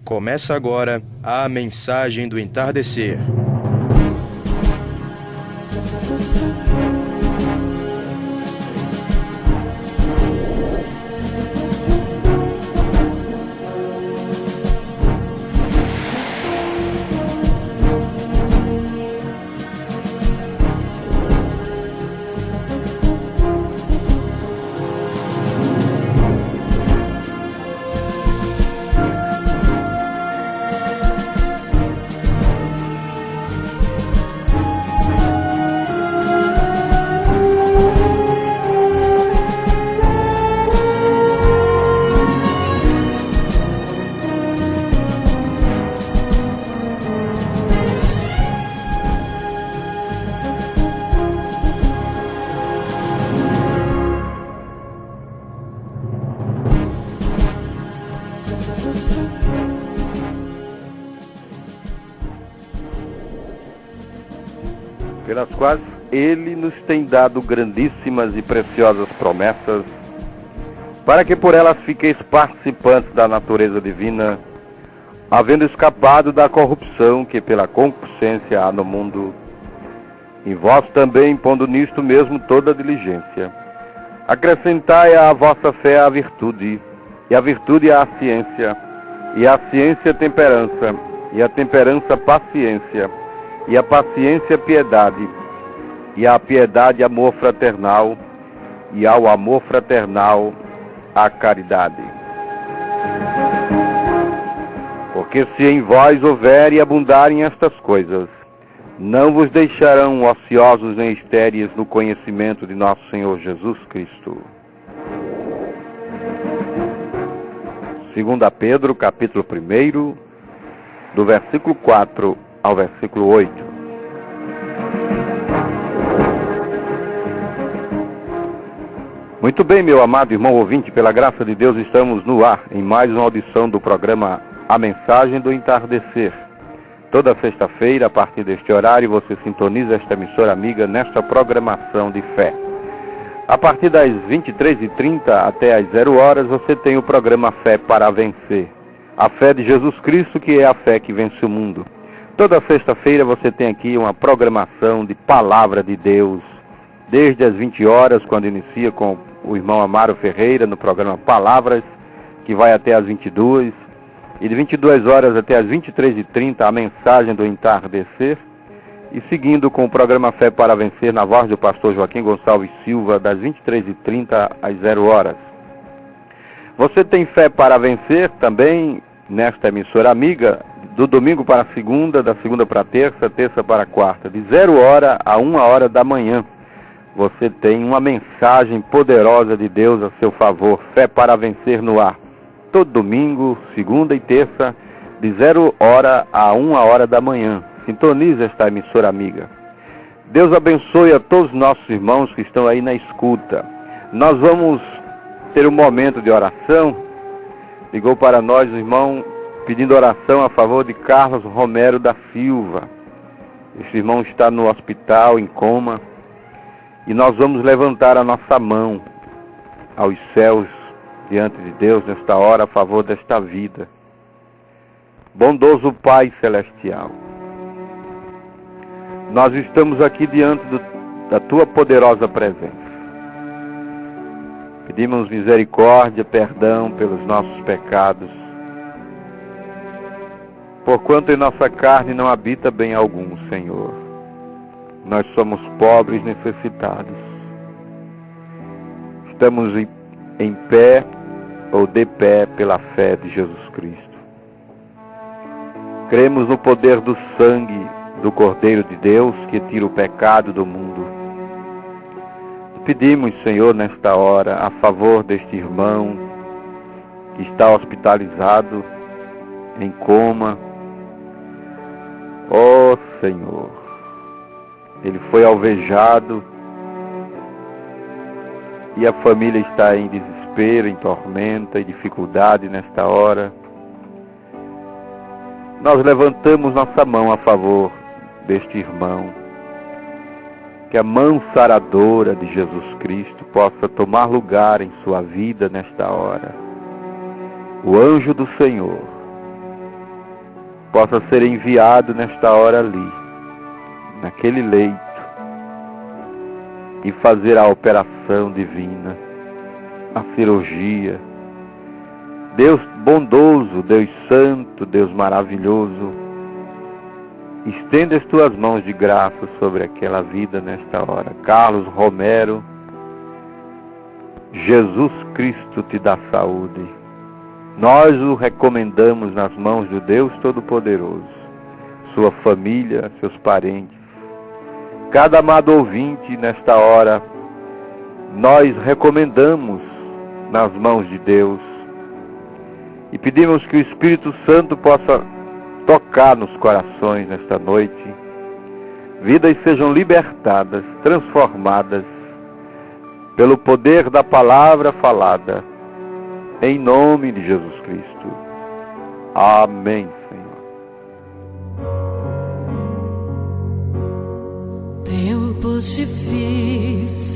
Começa agora a mensagem do entardecer. Pelas quais Ele nos tem dado grandíssimas e preciosas promessas, para que por elas fiqueis participantes da natureza divina, havendo escapado da corrupção que pela concupiscência há no mundo, e vós também, pondo nisto mesmo toda a diligência, acrescentai à vossa fé a virtude, e a virtude a ciência, e a ciência a temperança, e a temperança paciência, e a paciência piedade, e a piedade amor fraternal, e ao amor fraternal a caridade. Porque se em vós houver e abundarem estas coisas, não vos deixarão ociosos nem estéreis no conhecimento de nosso Senhor Jesus Cristo. 2 Pedro, capítulo 1, do versículo 4 ao versículo 8. Muito bem, meu amado irmão ouvinte, pela graça de Deus estamos no ar, em mais uma audição do programa A Mensagem do Entardecer. Toda sexta-feira, a partir deste horário, você sintoniza esta emissora amiga nesta programação de fé. A partir das 23h30 até às 0 horas, você tem o programa Fé para Vencer. A fé de Jesus Cristo, que é a fé que vence o mundo. Toda sexta-feira você tem aqui uma programação de Palavra de Deus, desde as 20 horas, quando inicia com o irmão Amaro Ferreira, no programa Palavras, que vai até as 22, e de 22 horas até as 23h30, a Mensagem do Entardecer, e seguindo com o programa Fé para Vencer, na voz do pastor Joaquim Gonçalves Silva, das 23h30 às 0 horas. Você tem Fé para Vencer também nesta emissora amiga, do domingo para a segunda, da segunda para a terça, terça para a quarta, de 0 hora a 1 hora da manhã. Você tem uma mensagem poderosa de Deus a seu favor, Fé para Vencer no ar. Todo domingo, segunda e terça, de 0 hora a 1 hora da manhã. Sintonize esta emissora amiga. Deus abençoe a todos os nossos irmãos que estão aí na escuta. Nós vamos ter um momento de oração. Ligou para nós o irmão pedindo oração a favor de Carlos Romero da Silva. Esse irmão está no hospital, em coma, e nós vamos levantar a nossa mão aos céus, diante de Deus, nesta hora, a favor desta vida. Bondoso Pai Celestial, nós estamos aqui diante da Tua poderosa presença. Pedimos misericórdia, perdão pelos nossos pecados, porquanto em nossa carne não habita bem algum, Senhor. Nós somos pobres, necessitados. Estamos em pé ou de pé pela fé de Jesus Cristo. Cremos no poder do sangue do Cordeiro de Deus que tira o pecado do mundo. Pedimos, Senhor, nesta hora, a favor deste irmão que está hospitalizado, em coma. Ó Senhor, ele foi alvejado e a família está em desespero, em tormenta e dificuldade nesta hora. Nós levantamos nossa mão a favor deste irmão. Que a mão saradora de Jesus Cristo possa tomar lugar em sua vida nesta hora. O anjo do Senhor possa ser enviado nesta hora ali, naquele leito, e fazer a operação divina, a cirurgia. Deus bondoso, Deus santo, Deus maravilhoso, estenda as tuas mãos de graça sobre aquela vida nesta hora. Carlos Romero, Jesus Cristo te dá saúde. Nós o recomendamos nas mãos do Deus Todo-Poderoso, sua família, seus parentes. Cada amado ouvinte nesta hora, nós recomendamos nas mãos de Deus e pedimos que o Espírito Santo possa tocar nos corações nesta noite. Vidas sejam libertadas, transformadas pelo poder da palavra falada, em nome de Jesus Cristo. Amém, Senhor. Tempos difíceis,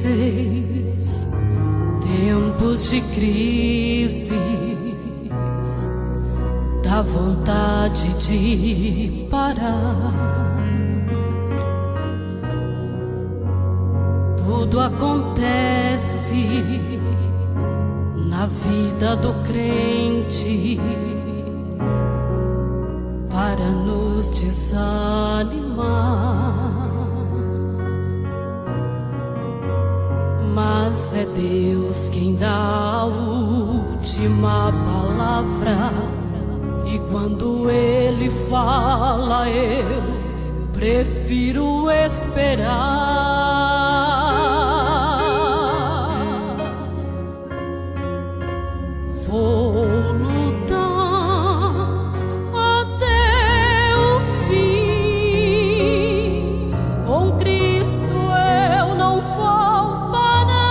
tempos de crise, dá vontade de parar. Tudo acontece na vida do crente para nos desanimar. Mas é Deus quem dá a última palavra, e quando Ele fala, eu prefiro esperar. Vou lutar até o fim, com Cristo eu não vou parar,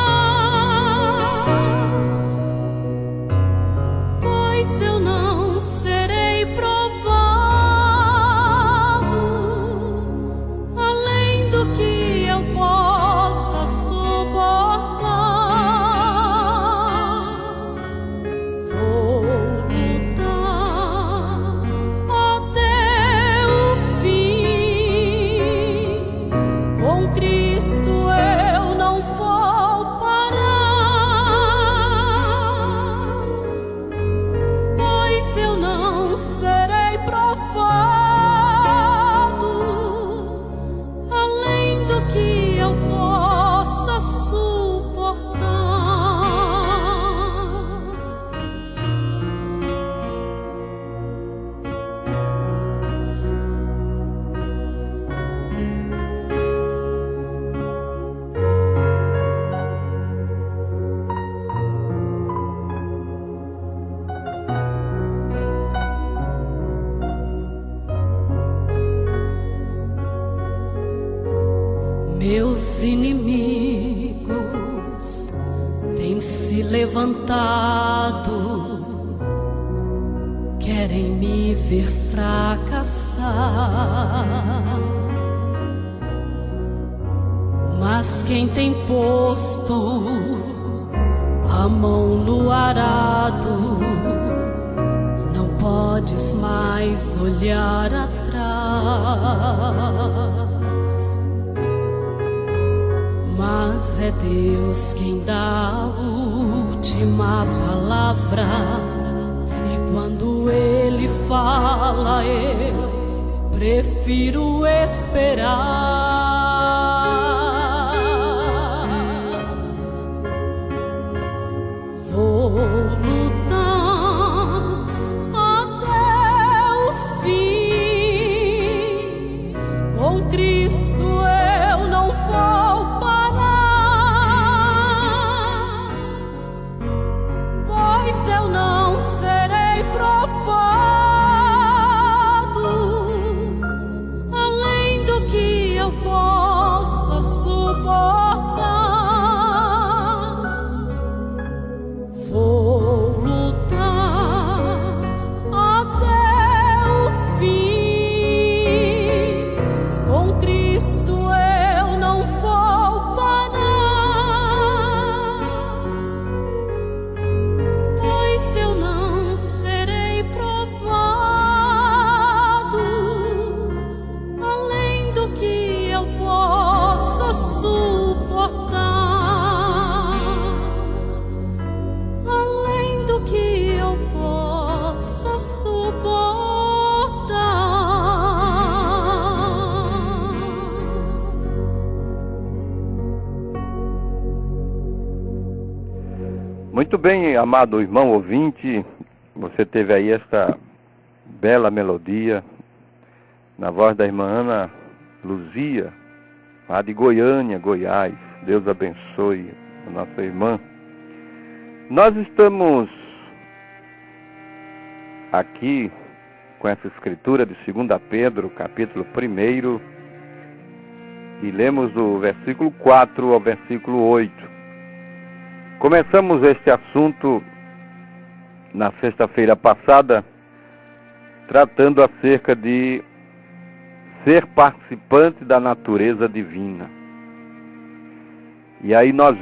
pois eu não serei provado além do que eu possa suportar. Vou lutar até o fim, com Cristo eu não vou parar, pois eu não serei provado além do que eu possa suportar. Meus inimigos têm se levantado, querem me ver fracassar. Mas quem tem posto a mão no arado, não podes mais olhar atrás. Mas é Deus quem dá a última palavra, e quando Ele fala, eu prefiro esperar. Vou lutar até o fim, com Cristo eu não vou parar, pois eu não serei provado além do que eu Muito bem, amado irmão ouvinte, você teve aí esta bela melodia na voz da irmã Ana Luzia, lá de Goiânia, Goiás. Deus abençoe a nossa irmã. Nós estamos aqui com essa escritura de 2 Pedro, capítulo 1, e lemos do versículo 4 ao versículo 8. Começamos este assunto na sexta-feira passada, tratando acerca de ser participante da natureza divina. E aí nós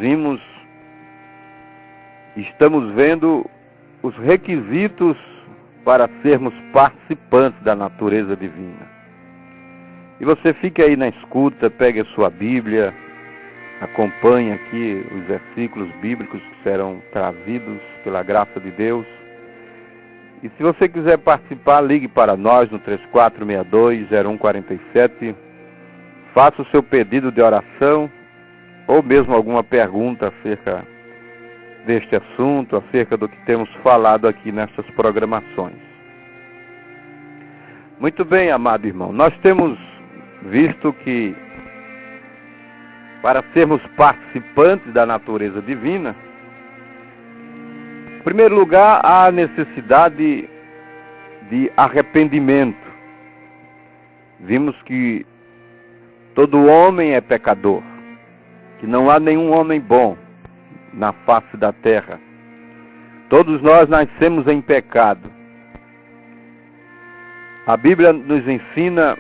estamos vendo os requisitos para sermos participantes da natureza divina. E você fique aí na escuta, pegue a sua Bíblia, acompanhe aqui os versículos bíblicos que serão trazidos pela graça de Deus. E se você quiser participar, ligue para nós no 3462-0147, faça o seu pedido de oração, ou mesmo alguma pergunta acerca deste assunto, acerca do que temos falado aqui nessas programações. Muito bem, amado irmão, nós temos visto que para sermos participantes da natureza divina, em primeiro lugar, há a necessidade de arrependimento. Vimos que todo homem é pecador, que não há nenhum homem bom na face da terra. Todos nós nascemos em pecado. A Bíblia nos ensina,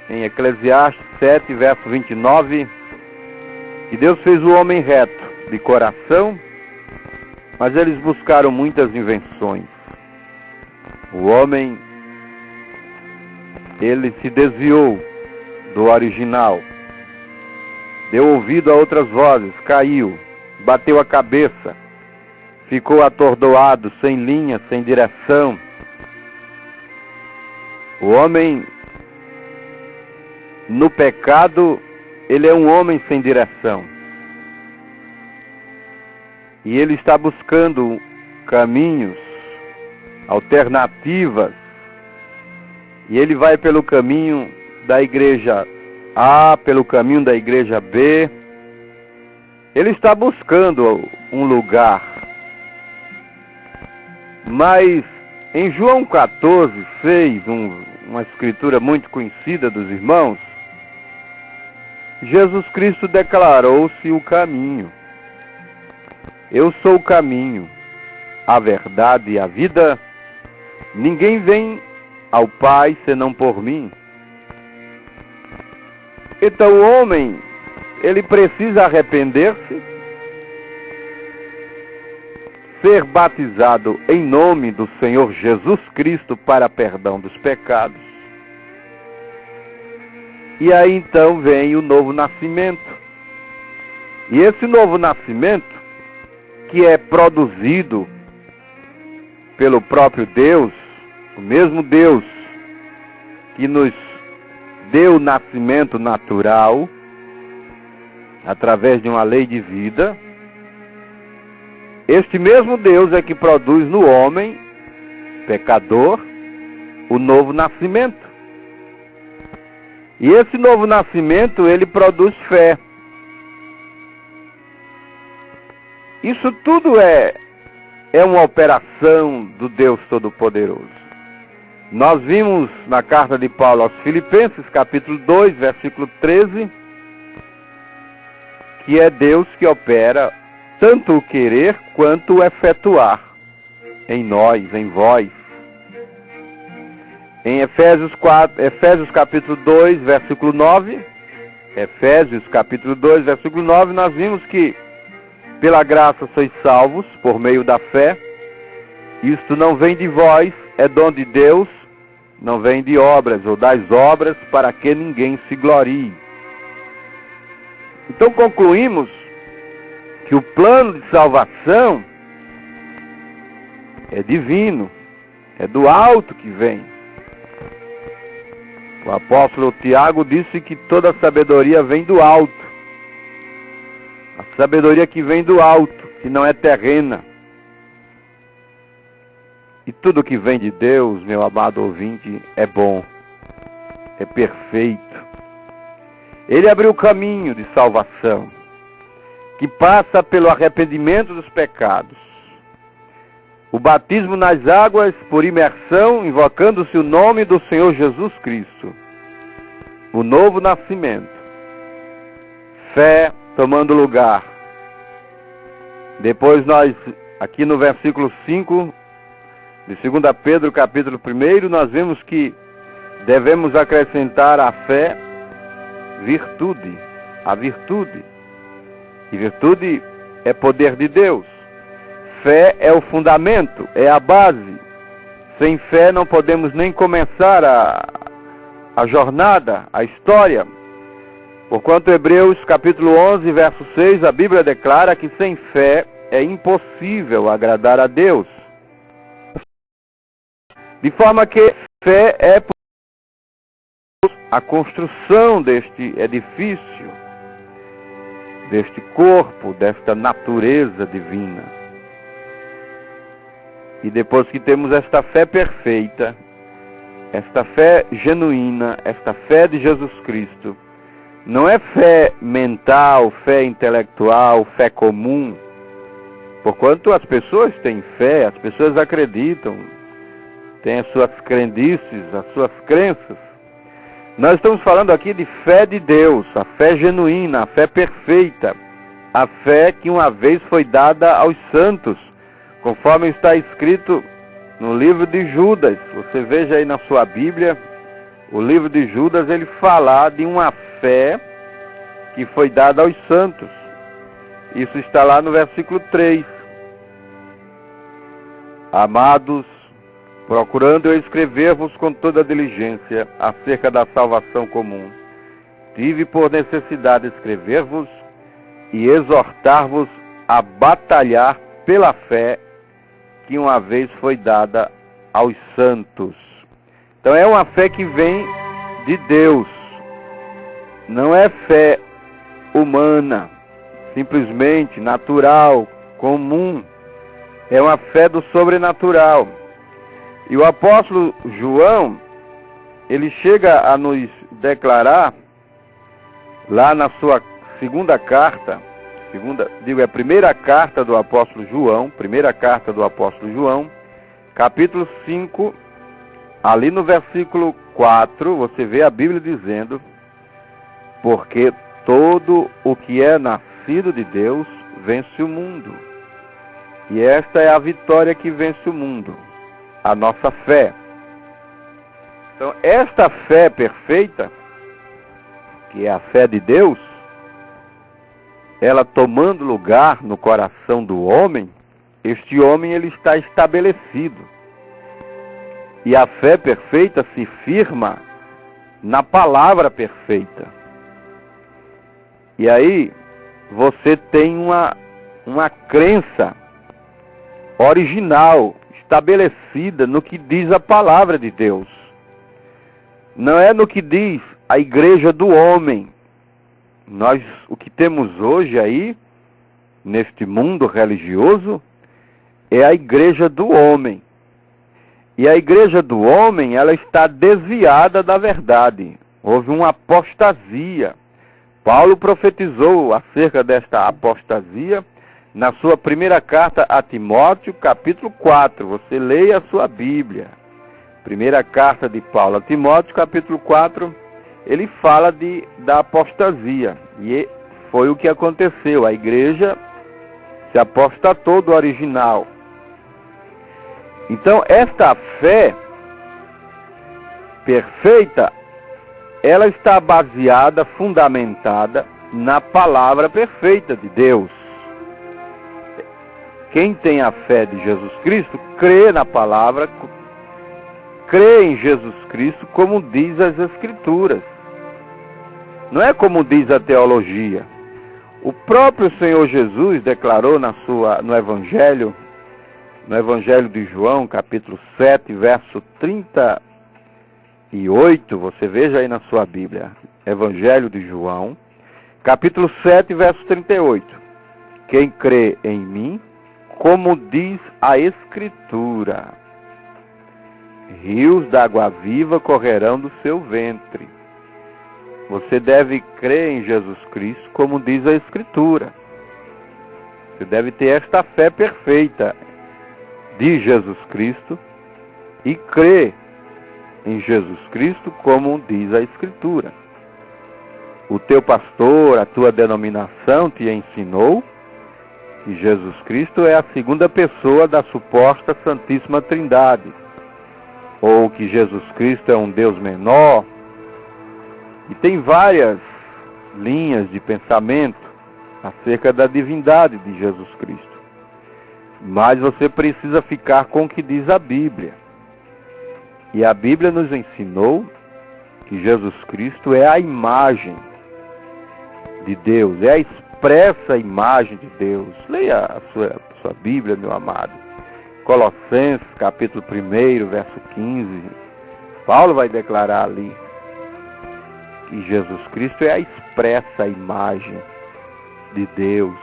em Eclesiastes 7, verso 29, que Deus fez o homem reto de coração, mas eles buscaram muitas invenções. O homem, ele se desviou do original, deu ouvido a outras vozes, caiu, bateu a cabeça, ficou atordoado, sem linha, sem direção. O homem, no pecado, ele é um homem sem direção. E ele está buscando caminhos, alternativas. E ele vai pelo caminho da igreja A, pelo caminho da igreja B. Ele está buscando um lugar. Mas em João 14, 6, uma escritura muito conhecida dos irmãos, Jesus Cristo declarou-se o caminho. Eu sou o caminho, a verdade e a vida. Ninguém vem ao Pai senão por mim. Então o homem, ele precisa arrepender-se, ser batizado em nome do Senhor Jesus Cristo para perdão dos pecados. E aí então vem o novo nascimento. E esse novo nascimento, que é produzido pelo próprio Deus, o mesmo Deus que nos deu o nascimento natural, através de uma lei de vida, este mesmo Deus é que produz no homem, pecador, o novo nascimento. E esse novo nascimento, ele produz fé. Isso tudo é uma operação do Deus Todo-Poderoso. Nós vimos na carta de Paulo aos Filipenses, capítulo 2, versículo 13, que é Deus que opera tanto o querer quanto o efetuar em nós, em vós. Em Efésios capítulo 2, versículo 9, Efésios capítulo 2, versículo 9, nós vimos que pela graça sois salvos por meio da fé. Isto não vem de vós, é dom de Deus, não vem de obras ou das obras, para que ninguém se glorie. Então concluímos que o plano de salvação é divino, é do alto que vem. O apóstolo Tiago disse que toda sabedoria vem do alto. A sabedoria que vem do alto se não é terrena. E tudo que vem de Deus, meu amado ouvinte, é bom, é perfeito. Ele abriu o caminho de salvação, que passa pelo arrependimento dos pecados. O batismo nas águas por imersão, invocando-se o nome do Senhor Jesus Cristo. O novo nascimento. Fé tomando lugar. Depois nós, aqui no versículo 5 de 2 Pedro, capítulo 1, nós vemos que devemos acrescentar à fé virtude. A virtude. E virtude é poder de Deus. Fé é o fundamento, é a base. Sem fé não podemos nem começar a jornada, a história. Porquanto Hebreus capítulo 11, verso 6, a Bíblia declara que sem fé é impossível agradar a Deus. De forma que fé é a construção deste edifício, deste corpo, desta natureza divina. E depois que temos esta fé perfeita, esta fé genuína, esta fé de Jesus Cristo, não é fé mental, fé intelectual, fé comum. Porquanto as pessoas têm fé, as pessoas acreditam, têm as suas crendices, as suas crenças. Nós estamos falando aqui de fé de Deus, a fé genuína, a fé perfeita, a fé que uma vez foi dada aos santos, conforme está escrito no livro de Judas. Você veja aí na sua Bíblia, o livro de Judas, ele fala de uma fé que foi dada aos santos. Isso está lá no versículo 3. Amados, procurando eu escrever-vos com toda diligência acerca da salvação comum, tive por necessidade escrever-vos e exortar-vos a batalhar pela fé que uma vez foi dada aos santos. Então é uma fé que vem de Deus. Não é fé humana, simplesmente natural, comum. É uma fé do sobrenatural. E o apóstolo João, ele chega a nos declarar, lá na sua segunda carta, a primeira carta do apóstolo João, capítulo 5, ali no versículo 4, você vê a Bíblia dizendo: porque todo o que é nascido de Deus vence o mundo. E esta é a vitória que vence o mundo, a nossa fé. Então, esta fé perfeita, que é a fé de Deus, ela tomando lugar no coração do homem, este homem ele está estabelecido. E a fé perfeita se firma na palavra perfeita. E aí você tem uma crença original, estabelecida no que diz a palavra de Deus. Não é no que diz a igreja do homem. Nós, o que temos hoje aí, neste mundo religioso, é a igreja do homem. E a igreja do homem, ela está desviada da verdade. Houve uma apostasia. Paulo profetizou acerca desta apostasia na sua primeira carta a Timóteo, capítulo 4. Você leia a sua Bíblia. Primeira carta de Paulo a Timóteo, capítulo 4, ele fala da apostasia. E foi o que aconteceu. A igreja se apostatou do original. Então, esta fé perfeita, ela está baseada, fundamentada na palavra perfeita de Deus. Quem tem a fé de Jesus Cristo, crê na palavra, crê em Jesus Cristo como diz as Escrituras. Não é como diz a teologia. O próprio Senhor Jesus declarou no Evangelho de João, capítulo 7, verso 38, você veja aí na sua Bíblia, Evangelho de João, capítulo 7, verso 38. Quem crê em mim, como diz a Escritura, rios d'água viva correrão do seu ventre. Você deve crer em Jesus Cristo, como diz a Escritura. Você deve ter esta fé perfeita de Jesus Cristo e crer em Jesus Cristo, como diz a Escritura. O teu pastor, a tua denominação te ensinou que Jesus Cristo é a segunda pessoa da suposta Santíssima Trindade, ou que Jesus Cristo é um Deus menor. E tem várias linhas de pensamento acerca da divindade de Jesus Cristo. Mas você precisa ficar com o que diz a Bíblia. E a Bíblia nos ensinou que Jesus Cristo é a imagem de Deus, é a expressa imagem de Deus. Leia a sua Bíblia, meu amado. Colossenses, capítulo 1, verso 15. Paulo vai declarar ali que Jesus Cristo é a expressa imagem de Deus.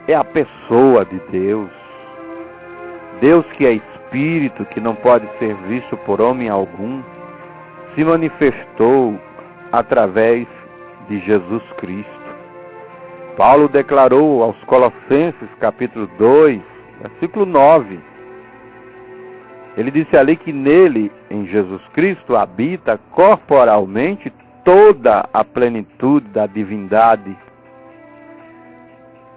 É a pessoa de Deus. Deus que é Espírito, que não pode ser visto por homem algum, se manifestou através de Jesus Cristo. Paulo declarou aos Colossenses, capítulo 2, versículo 9. Ele disse ali que nele, em Jesus Cristo, habita corporalmente toda a plenitude da divindade.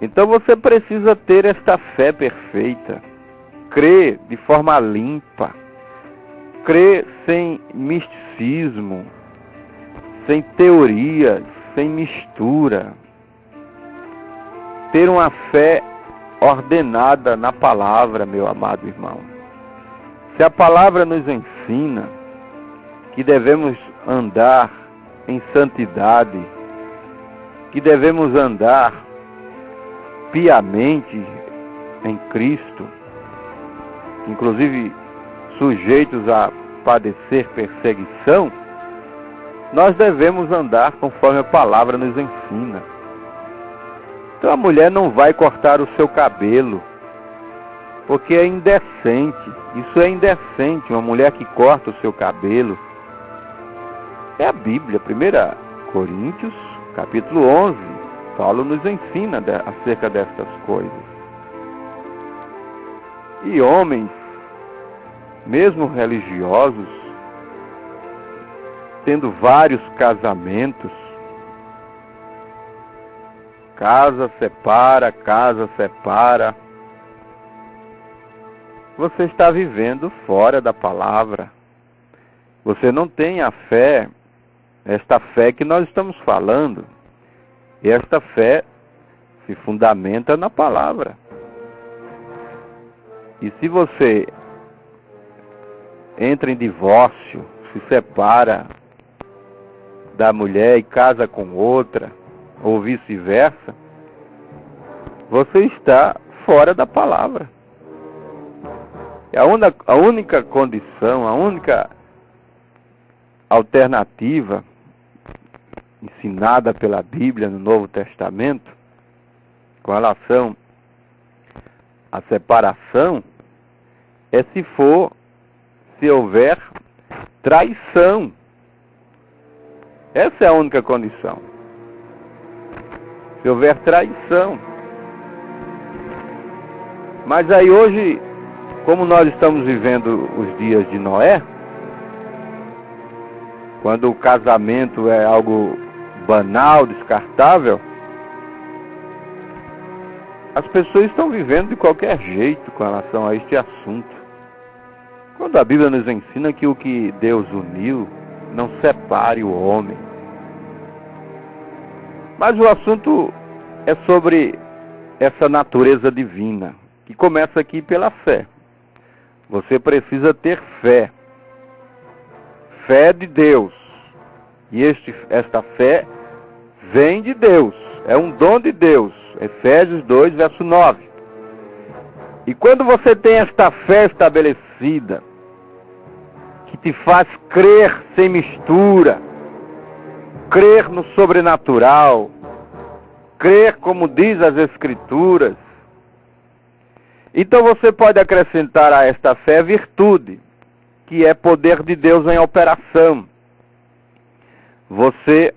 Então você precisa ter esta fé perfeita. Crer de forma limpa. Crer sem misticismo, sem teorias, sem mistura. Ter uma fé ordenada na palavra, meu amado irmão. Se a palavra nos ensina que devemos andar em santidade, que devemos andar piamente em Cristo, inclusive sujeitos a padecer perseguição, nós devemos andar conforme a palavra nos ensina. Então a mulher não vai cortar o seu cabelo, porque é indecente. Isso é indecente, uma mulher que corta o seu cabelo. É a Bíblia, 1 Coríntios, capítulo 11. Paulo nos ensina acerca destas coisas. E homens, mesmo religiosos, tendo vários casamentos, casa separa, você está vivendo fora da palavra. Você não tem a fé, esta fé que nós estamos falando. E esta fé se fundamenta na palavra. E se você entra em divórcio, se separa da mulher e casa com outra, ou vice-versa, você está fora da palavra. A única condição, a única alternativa ensinada pela Bíblia no Novo Testamento com relação à separação é se houver traição. Essa é a única condição. Se houver traição. Mas aí hoje, como nós estamos vivendo os dias de Noé, quando o casamento é algo banal, descartável, as pessoas estão vivendo de qualquer jeito com relação a este assunto. Quando a Bíblia nos ensina que o que Deus uniu, não separe o homem. Mas o assunto é sobre essa natureza divina, que começa aqui pela fé. Você precisa ter fé. Fé de Deus. E esta fé vem de Deus. É um dom de Deus. Efésios 2, verso 9. E quando você tem esta fé estabelecida, que te faz crer sem mistura, crer no sobrenatural, crer como diz as Escrituras. Então você pode acrescentar a esta fé virtude, que é poder de Deus em operação. Você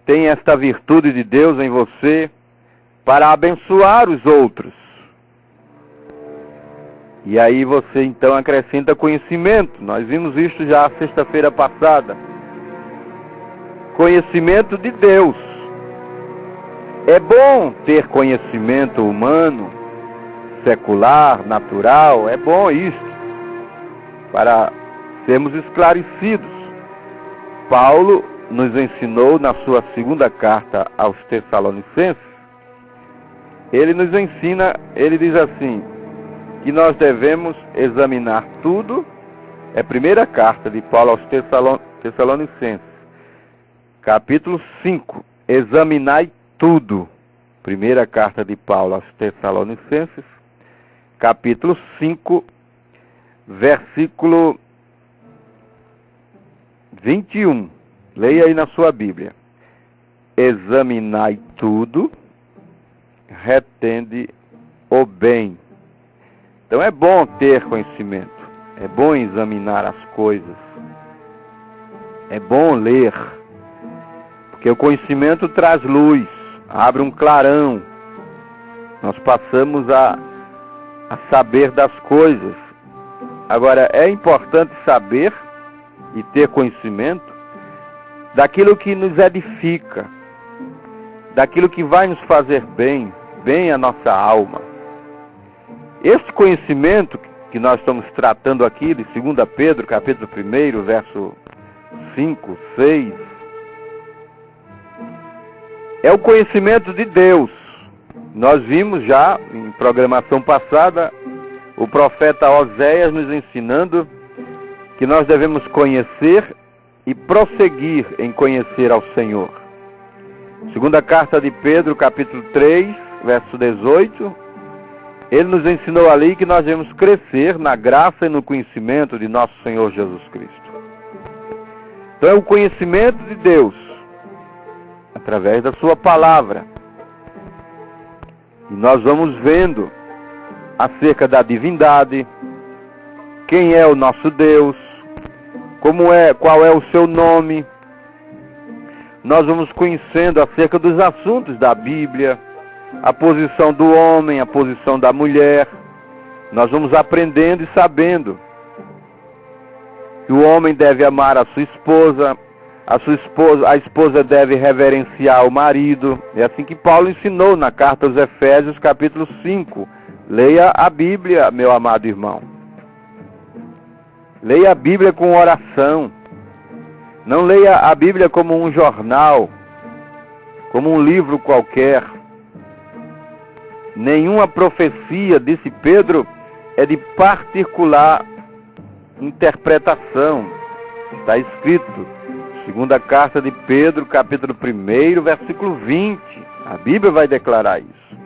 tem esta virtude de Deus em você para abençoar os outros. E aí você então acrescenta conhecimento. Nós vimos isso já sexta-feira passada. Conhecimento de Deus. É bom ter conhecimento humano, secular, natural, é bom isso, para sermos esclarecidos. Paulo nos ensinou na sua segunda carta aos Tessalonicenses, ele nos ensina, ele diz assim, que nós devemos examinar tudo, é a primeira carta de Paulo aos Tessalonicenses, capítulo 5, examinai tudo. Primeira carta de Paulo aos Tessalonicenses, capítulo 5, versículo 21. Leia aí na sua Bíblia. Examinai tudo, retende o bem. Então é bom ter conhecimento, é bom examinar as coisas, é bom ler, porque o conhecimento traz luz, abre um clarão, nós passamos a saber das coisas. Agora, é importante saber e ter conhecimento daquilo que nos edifica, daquilo que vai nos fazer bem, bem a nossa alma. Este conhecimento que nós estamos tratando aqui, de 2 Pedro, capítulo 1, verso 5, 6, é o conhecimento de Deus. Nós vimos já, em programação passada, o profeta Oséias nos ensinando que nós devemos conhecer e prosseguir em conhecer ao Senhor. Segunda carta de Pedro, capítulo 3, verso 18, ele nos ensinou ali que nós devemos crescer na graça e no conhecimento de nosso Senhor Jesus Cristo. Então é o conhecimento de Deus, através da sua palavra. E nós vamos vendo acerca da divindade, quem é o nosso Deus, qual é o seu nome. Nós vamos conhecendo acerca dos assuntos da Bíblia, a posição do homem, a posição da mulher. Nós vamos aprendendo e sabendo que o homem deve amar a sua esposa, a esposa deve reverenciar o marido. É assim que Paulo ensinou na carta aos Efésios, capítulo 5. Leia a Bíblia, meu amado irmão. Leia a Bíblia com oração. Não leia a Bíblia como um jornal, como um livro qualquer. Nenhuma profecia, disse Pedro, é de particular interpretação. Está escrito, segunda carta de Pedro, capítulo 1, versículo 20. A Bíblia vai declarar isso.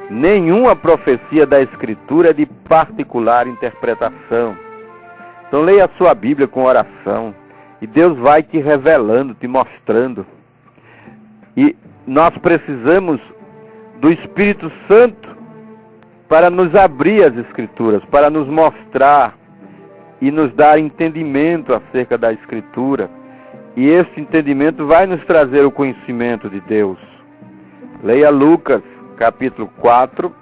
Nenhuma profecia da Escritura é de particular interpretação. Então leia a sua Bíblia com oração. E Deus vai te revelando, te mostrando. E nós precisamos do Espírito Santo para nos abrir as Escrituras, para nos mostrar e nos dar entendimento acerca da Escritura. E esse entendimento vai nos trazer o conhecimento de Deus. Leia Lucas, capítulo 4,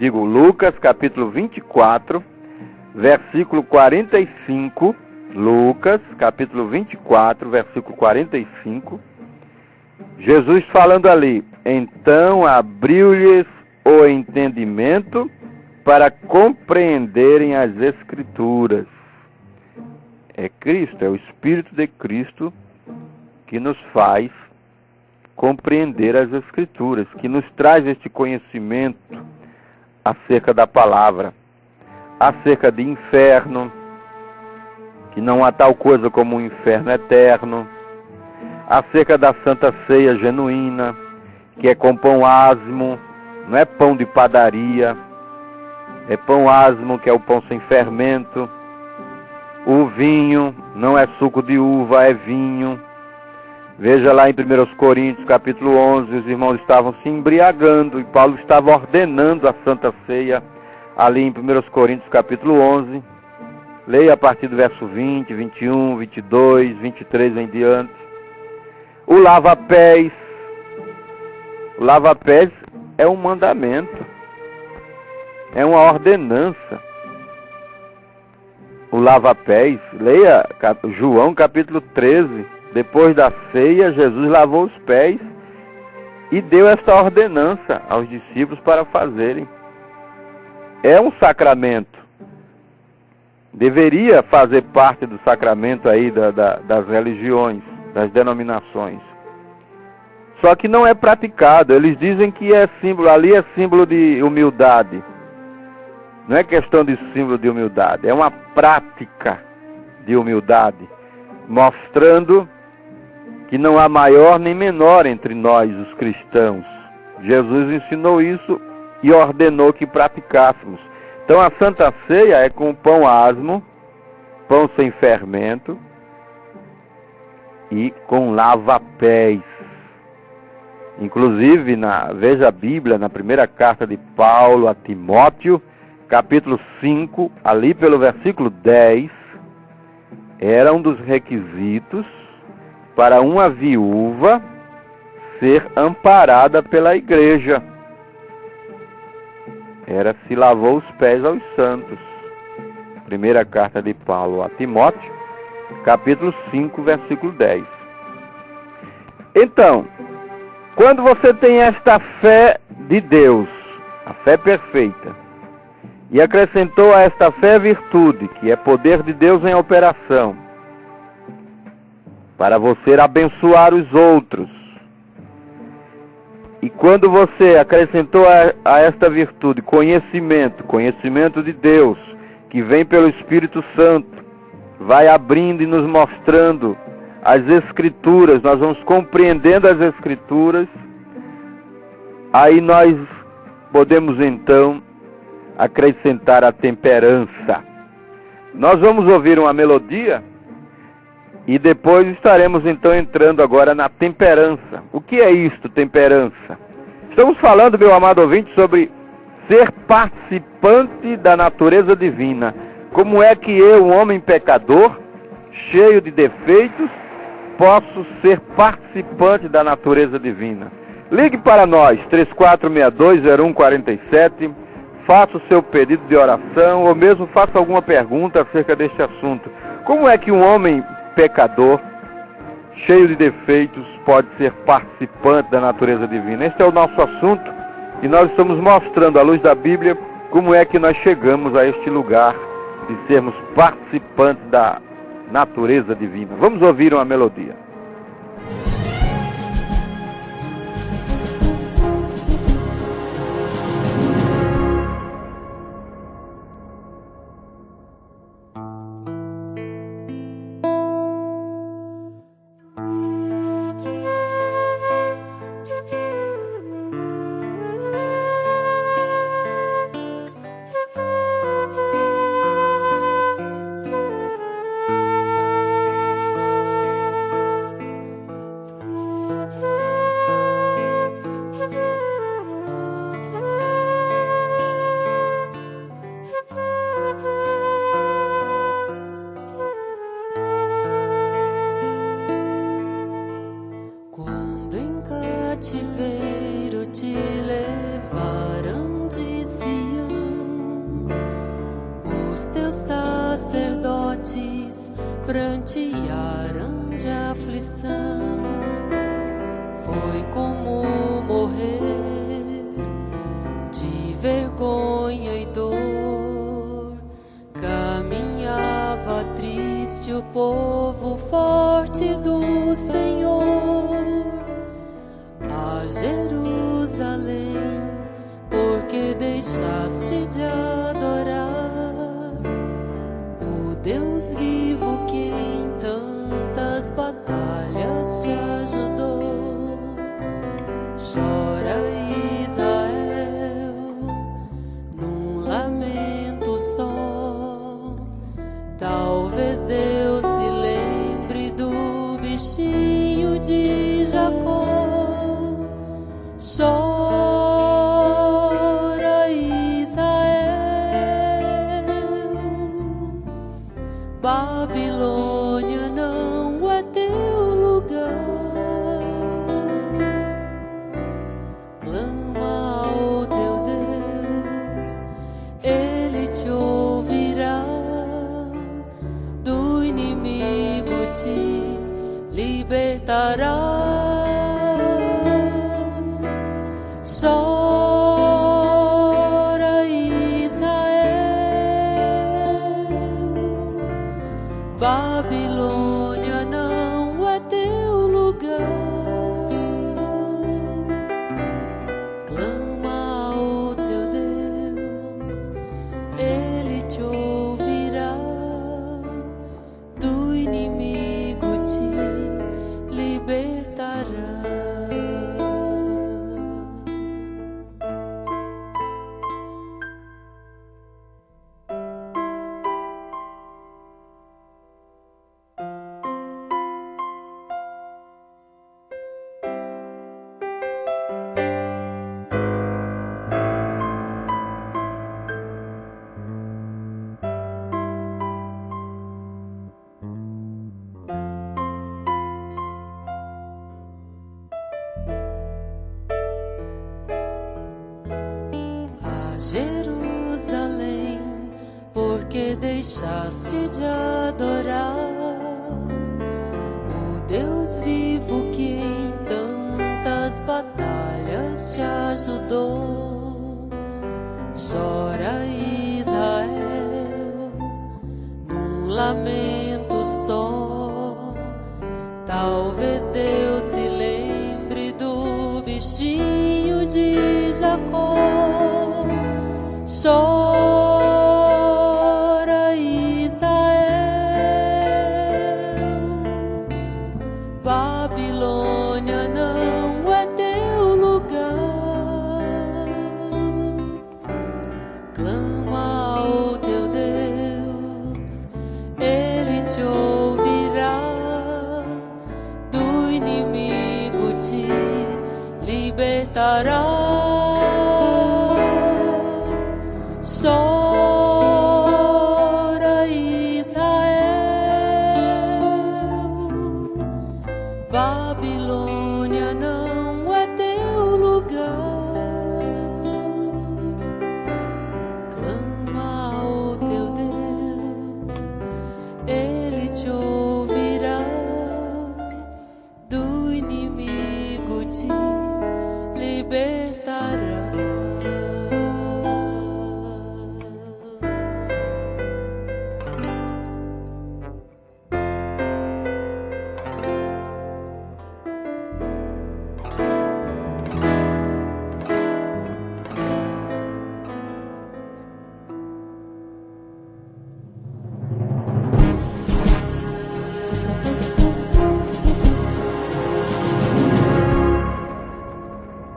Lucas, capítulo 24, versículo 45, Lucas, capítulo 24, versículo 45, Jesus falando ali, então abriu-lhes o entendimento para compreenderem as Escrituras. É Cristo, é o Espírito de Cristo que nos faz compreender as Escrituras, que nos traz este conhecimento acerca da palavra, acerca de inferno, que não há tal coisa como um inferno eterno, acerca da Santa Ceia genuína, que é com pão asmo, não é pão de padaria, é pão asmo, que é o pão sem fermento. O vinho não é suco de uva, é vinho. Veja lá em 1 Coríntios, capítulo 11, os irmãos estavam se embriagando e Paulo estava ordenando a Santa Ceia ali em 1 Coríntios, capítulo 11. Leia a partir do verso 20, 21, 22, 23 em diante. O lava-pés. O lava-pés é um mandamento. É uma ordenança. O lava-pés, leia João capítulo 13. Depois da ceia, Jesus lavou os pés e deu esta ordenança aos discípulos para fazerem. É um sacramento. Deveria fazer parte do sacramento aí das religiões, das denominações. Só que não é praticado. Eles dizem que é símbolo, ali é símbolo de humildade. Não é questão de símbolo de humildade, é uma prática de humildade, mostrando que não há maior nem menor entre nós, os cristãos. Jesus ensinou isso e ordenou que praticássemos. Então a Santa Ceia é com pão asmo, pão sem fermento e com lava-pés. Inclusive, veja a Bíblia, na primeira carta de Paulo a Timóteo, capítulo 5, ali pelo versículo 10, era um dos requisitos para uma viúva ser amparada pela igreja. Era se lavou os pés aos santos. Primeira carta de Paulo a Timóteo, capítulo 5, versículo 10. Então, quando você tem esta fé de Deus, a fé perfeita, e acrescentou a esta fé virtude, que é poder de Deus em operação, para você abençoar os outros. E quando você acrescentou a esta virtude conhecimento de Deus, que vem pelo Espírito Santo, vai abrindo e nos mostrando as Escrituras, nós vamos compreendendo as Escrituras, aí nós podemos então acrescentar a temperança. Nós vamos ouvir uma melodia e depois estaremos então entrando agora na temperança. O que é isto, temperança? Estamos falando, meu amado ouvinte, sobre ser participante da natureza divina. Como é que eu, um homem pecador, cheio de defeitos, posso ser participante da natureza divina? Ligue para nós, 3462-0147, faça o seu pedido de oração, ou mesmo faça alguma pergunta acerca deste assunto. Como é que um homem pecador, cheio de defeitos, pode ser participante da natureza divina? Este é o nosso assunto, e nós estamos mostrando, à luz da Bíblia, como é que nós chegamos a este lugar de sermos participantes da natureza divina. Vamos ouvir uma melodia. Cativeiro te levaram de Sião, os teus sacerdotes prantearam de aflição. Foi como morrer de vergonha e dor. Caminhava triste o povo forte do Senhor. A Jerusalém, porque deixaste de adorar o Deus vivo que em tantas batalhas te ajudou. Chora Israel num lamento só. Talvez Deus se lembre do bichinho de Jacó. Chora, Israel, Babilônia não é teu lugar. Clama ao teu Deus, Ele te ouvirá. Do inimigo te libertará. Chora, Israel, Babilônia não é teu lugar. Clama ao teu Deus, Ele te ouvirá. Do inimigo te libertará. Jerusalém, porque deixaste de adorar o Deus vivo que em tantas batalhas te ajudou. Chora, Israel, num lamento só. Talvez Deus se lembre do bichinho de Jacó. Chora, Israel, Babilônia não é teu lugar. Clama ao teu Deus, Ele te ouvirá. Do inimigo te libertará. Chora, Israel, Babilônia não é teu lugar. Clama ao teu Deus, Ele te ouvirá. Do inimigo te libertará.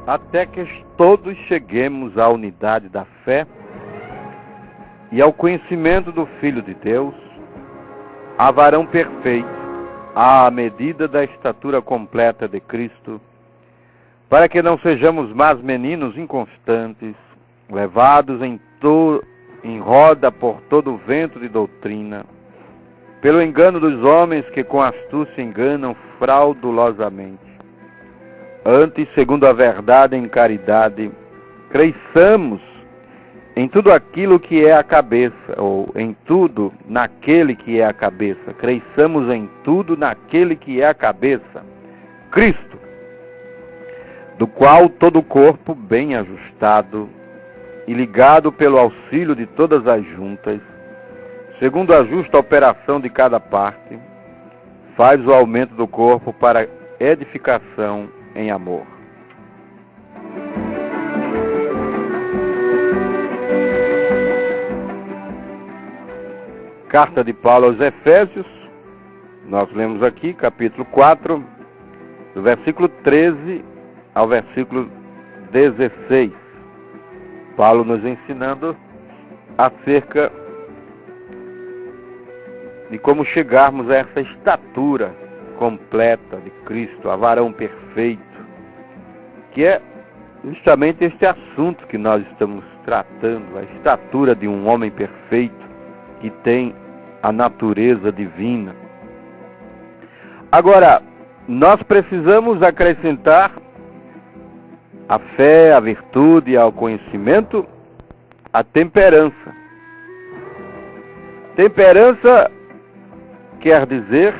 Até que todos cheguemos à unidade da fé e ao conhecimento do Filho de Deus, a varão perfeito, à medida da estatura completa de Cristo, para que não sejamos mais meninos inconstantes, levados em roda por todo o vento de doutrina, pelo engano dos homens que com astúcia enganam fraudulosamente. Antes, segundo a verdade em caridade, cresçamos em tudo aquilo que é a cabeça, ou em tudo naquele que é a cabeça. Cresçamos em tudo naquele que é a cabeça, Cristo, do qual todo o corpo, bem ajustado e ligado pelo auxílio de todas as juntas, segundo a justa operação de cada parte, faz o aumento do corpo para edificação em amor. Carta de Paulo aos Efésios, nós lemos aqui, capítulo 4, do versículo 13 ao versículo 16. Paulo nos ensinando acerca de como chegarmos a essa estatura completa de Cristo, a varão perfeito, que é justamente este assunto que nós estamos tratando, a estatura de um homem perfeito que tem a natureza divina. Agora, nós precisamos acrescentar a fé, a virtude, ao conhecimento, a temperança. Temperança quer dizer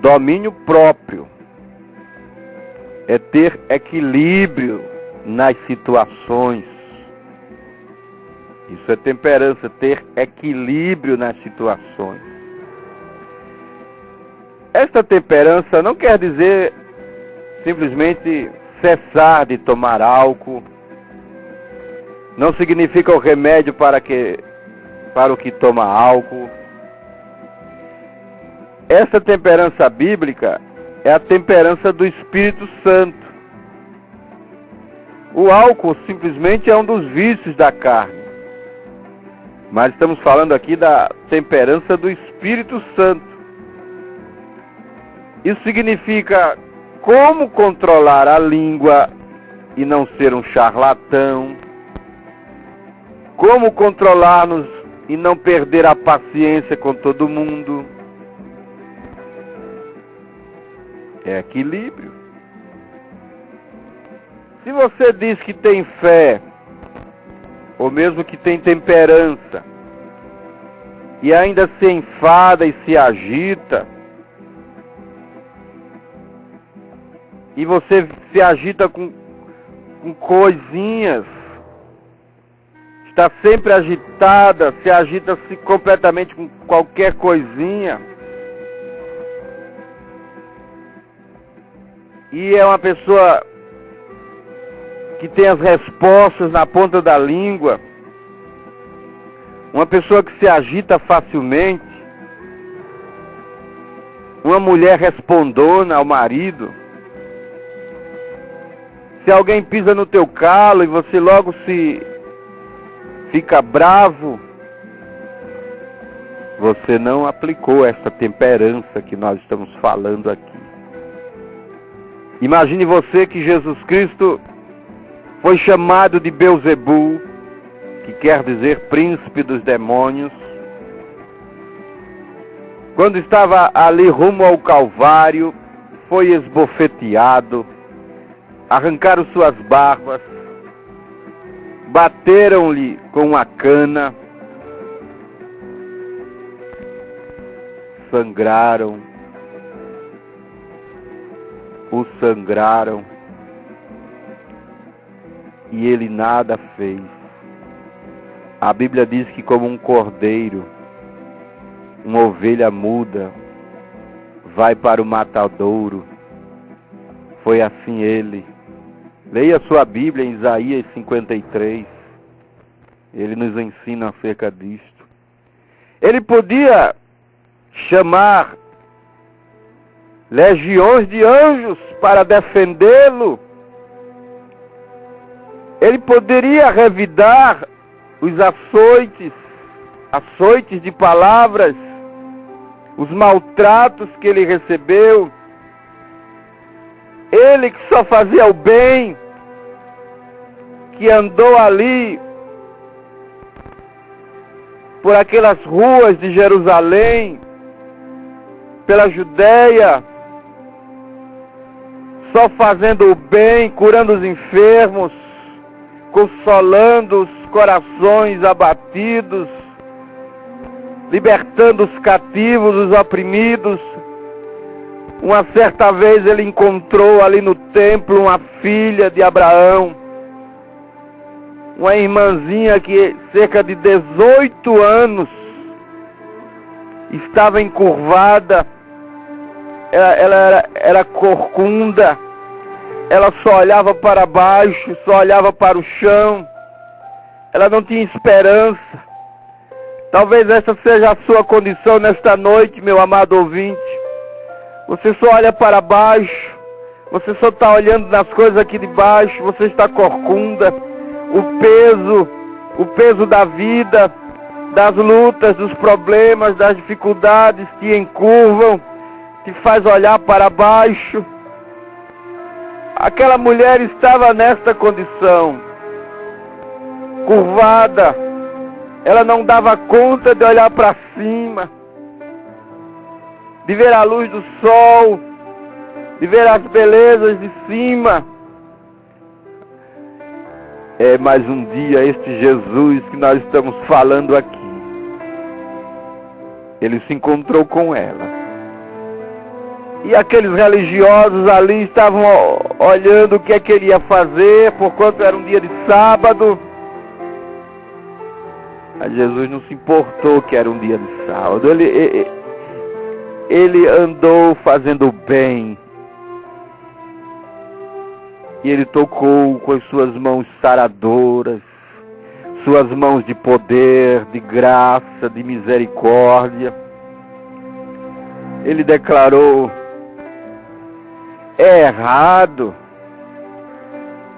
domínio próprio. É ter equilíbrio nas situações. Isso é temperança, ter equilíbrio nas situações. Esta temperança não quer dizer simplesmente cessar de tomar álcool. Não significa o remédio para o que toma álcool. Essa temperança bíblica é a temperança do Espírito Santo. O álcool simplesmente é um dos vícios da carne. Mas estamos falando aqui da temperança do Espírito Santo. Isso significa como controlar a língua e não ser um charlatão. Como controlar-nos e não perder a paciência com todo mundo. É equilíbrio. Se você diz que tem fé, ou mesmo que tem temperança, e ainda se enfada e se agita, e você se agita com coisinhas, está sempre agitada, se agita-se completamente com qualquer coisinha, e é uma pessoa que tem as respostas na ponta da língua, uma pessoa que se agita facilmente, uma mulher respondona ao marido. Se alguém pisa no teu calo e você logo fica bravo, você não aplicou essa temperança que nós estamos falando aqui. Imagine você que Jesus Cristo foi chamado de Belzebu, que quer dizer príncipe dos demônios. Quando estava ali rumo ao Calvário, foi esbofeteado, arrancaram suas barbas, bateram-lhe com uma cana, sangraram, o sangraram, e ele nada fez. A Bíblia diz que como um cordeiro, uma ovelha muda, vai para o matadouro, foi assim ele. Leia sua Bíblia em Isaías 53. Ele nos ensina acerca disto. Ele podia chamar legiões de anjos para defendê-lo. Ele poderia revidar os açoites de palavras, os maltratos que ele recebeu. Ele que só fazia o bem, que andou ali por aquelas ruas de Jerusalém, pela Judéia, só fazendo o bem, curando os enfermos, consolando os corações abatidos, libertando os cativos, os oprimidos. Uma certa vez ele encontrou ali no templo uma filha de Abraão, uma irmãzinha que cerca de 18 anos estava encurvada, ela era corcunda, ela só olhava para baixo, só olhava para o chão, ela não tinha esperança. Talvez essa seja a sua condição nesta noite, meu amado ouvinte. Você só olha para baixo, você só está olhando nas coisas aqui de baixo, você está corcunda, o peso da vida, das lutas, dos problemas, das dificuldades te encurvam, te faz olhar para baixo. Aquela mulher estava nesta condição, curvada. Ela não dava conta de olhar para cima, de ver a luz do sol, de ver as belezas de cima. É mais um dia este Jesus que nós estamos falando aqui. Ele se encontrou com ela. E aqueles religiosos ali estavam olhando o que é que ele ia fazer, porquanto era um dia de sábado. Mas Jesus não se importou que era um dia de sábado. Ele andou fazendo bem. E ele tocou com as suas mãos saradoras, suas mãos de poder, de graça, de misericórdia. Ele declarou: é errado,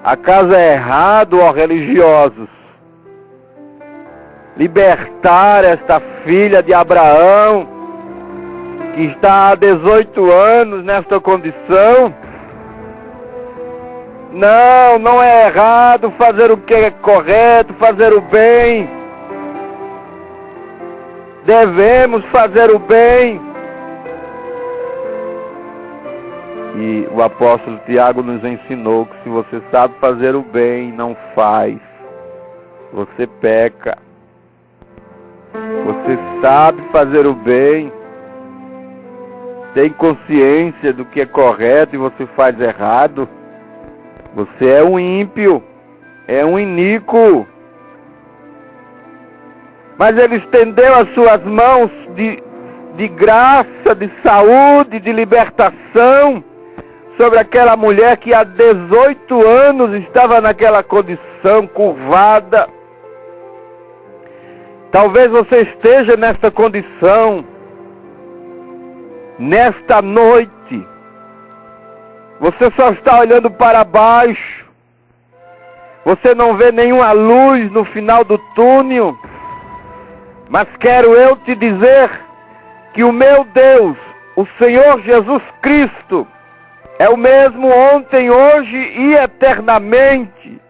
acaso é errado, ó religiosos, libertar esta filha de Abraão, que está há 18 anos nesta condição? Não, não é errado fazer o que é correto, fazer o bem. Devemos fazer o bem. E o apóstolo Tiago nos ensinou que se você sabe fazer o bem e não faz, você peca. Você sabe fazer o bem, tem consciência do que é correto e você faz errado, você é um ímpio, é um iníquo. Mas ele estendeu as suas mãos de graça, de saúde, de libertação sobre aquela mulher que há 18 anos estava naquela condição curvada. Talvez você esteja nesta condição, nesta noite. Você só está olhando para baixo. Você não vê nenhuma luz no final do túnel. Mas quero eu te dizer que o meu Deus, o Senhor Jesus Cristo, é o mesmo ontem, hoje e eternamente.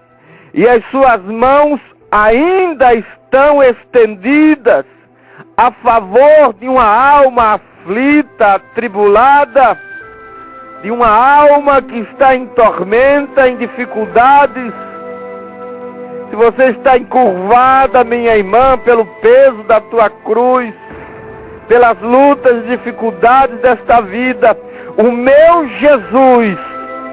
E as suas mãos ainda estão estendidas a favor de uma alma aflita, atribulada, de uma alma que está em tormenta, em dificuldades. Se você está encurvada, minha irmã, pelo peso da tua cruz, pelas lutas e dificuldades desta vida, o meu Jesus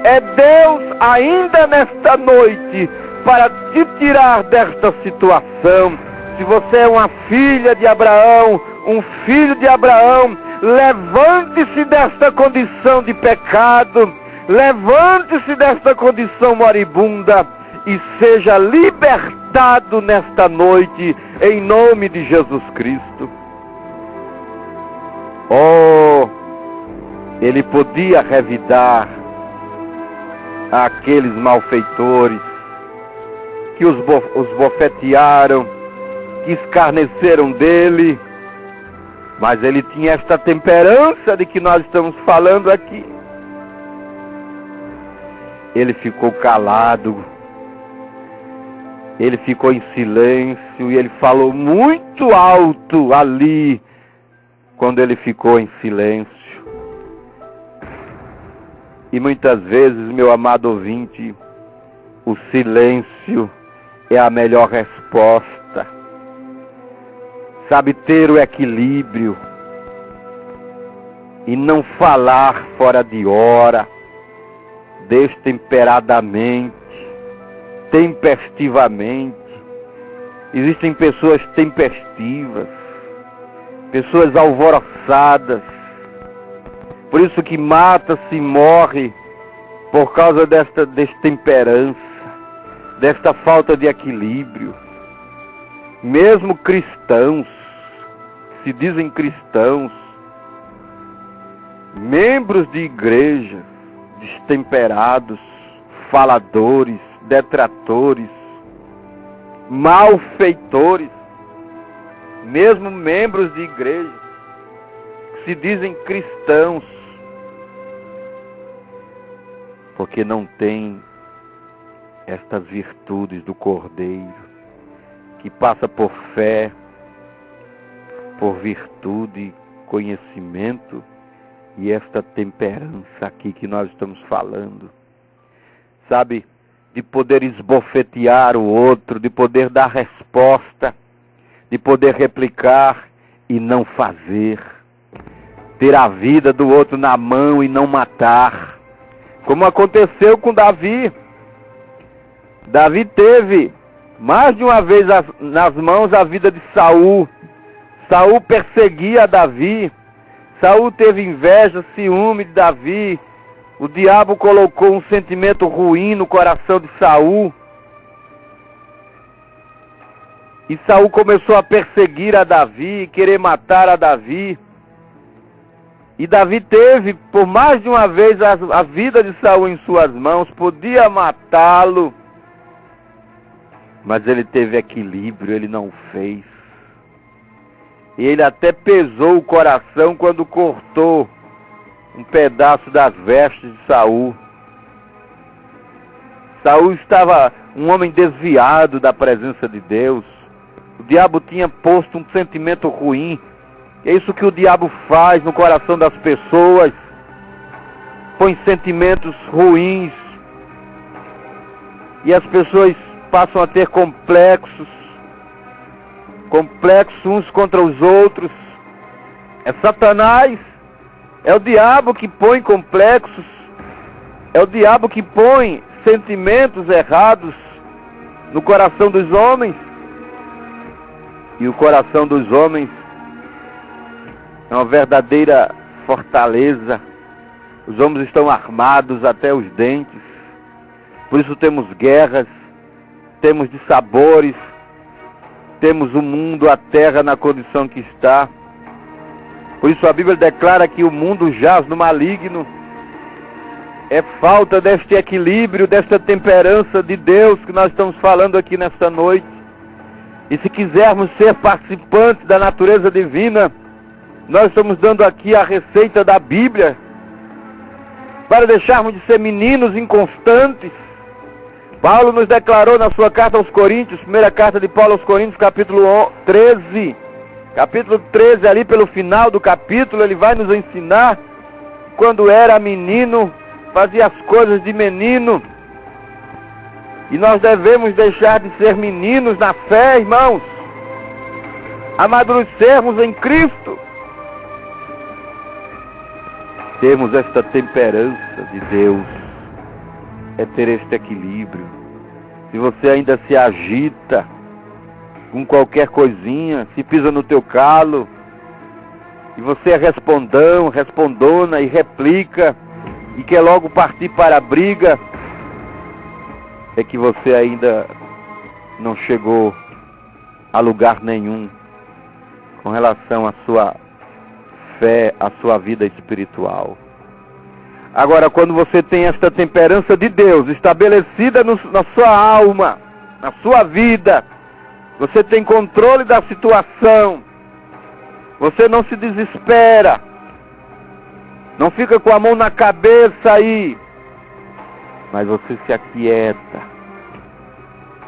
é Deus ainda nesta noite para te tirar desta situação. Se você é uma filha de Abraão, um filho de Abraão, levante-se desta condição de pecado, levante-se desta condição moribunda e seja libertado nesta noite, em nome de Jesus Cristo. Oh, ele podia revidar aqueles malfeitores que os bofetearam, que escarneceram dele, mas ele tinha esta temperança de que nós estamos falando aqui. Ele ficou calado, ele ficou em silêncio e ele falou muito alto ali, quando ele ficou em silêncio. E muitas vezes, meu amado ouvinte, o silêncio é a melhor resposta. Sabe, ter o equilíbrio e não falar fora de hora, destemperadamente, tempestivamente. Existem pessoas tempestivas, pessoas alvoroçadas, por isso que mata-se e morre por causa desta destemperança, desta falta de equilíbrio. Mesmo cristãos, se dizem cristãos, membros de igrejas, destemperados, faladores, detratores, malfeitores, mesmo membros de igreja, que se dizem cristãos, porque não têm estas virtudes do Cordeiro, que passa por fé, por virtude, conhecimento e esta temperança aqui que nós estamos falando. Sabe, de poder esbofetear o outro, de poder dar resposta, de poder replicar e não fazer. Ter a vida do outro na mão e não matar. Como aconteceu com Davi. Davi teve mais de uma vez nas mãos a vida de Saul. Saul perseguia Davi. Saul teve inveja, ciúme de Davi. O diabo colocou um sentimento ruim no coração de Saul. E Saul começou a perseguir a Davi, querer matar a Davi. E Davi teve, por mais de uma vez, a vida de Saul em suas mãos, podia matá-lo. Mas ele teve equilíbrio, ele não fez. E ele até pesou o coração quando cortou um pedaço das vestes de Saul. Saul estava um homem desviado da presença de Deus. O diabo tinha posto um sentimento ruim. É isso que o diabo faz no coração das pessoas. Põe sentimentos ruins. E as pessoas passam a ter complexos. Complexos uns contra os outros. É Satanás. É o diabo que põe complexos. É o diabo que põe sentimentos errados no coração dos homens. E o coração dos homens é uma verdadeira fortaleza. Os homens estão armados até os dentes. Por isso temos guerras, temos dissabores, temos o mundo, a terra na condição que está. Por isso a Bíblia declara que o mundo jaz no maligno. É falta deste equilíbrio, desta temperança de Deus que nós estamos falando aqui nesta noite. E se quisermos ser participantes da natureza divina, nós estamos dando aqui a receita da Bíblia, para deixarmos de ser meninos inconstantes. Paulo nos declarou na sua carta aos Coríntios, primeira carta de Paulo aos Coríntios, capítulo 13. Capítulo 13, ali pelo final do capítulo, ele vai nos ensinar, quando era menino, fazia as coisas de menino. E nós devemos deixar de ser meninos na fé, irmãos. Amadurecermos em Cristo. Termos esta temperança de Deus. É ter este equilíbrio. Se você ainda se agita com qualquer coisinha, se pisa no teu calo, e você é respondão, respondona e replica, e quer logo partir para a briga, é que você ainda não chegou a lugar nenhum com relação à sua fé, à sua vida espiritual. Agora, quando você tem esta temperança de Deus estabelecida na sua alma, na sua vida, você tem controle da situação, você não se desespera, não fica com a mão na cabeça aí, mas você se aquieta.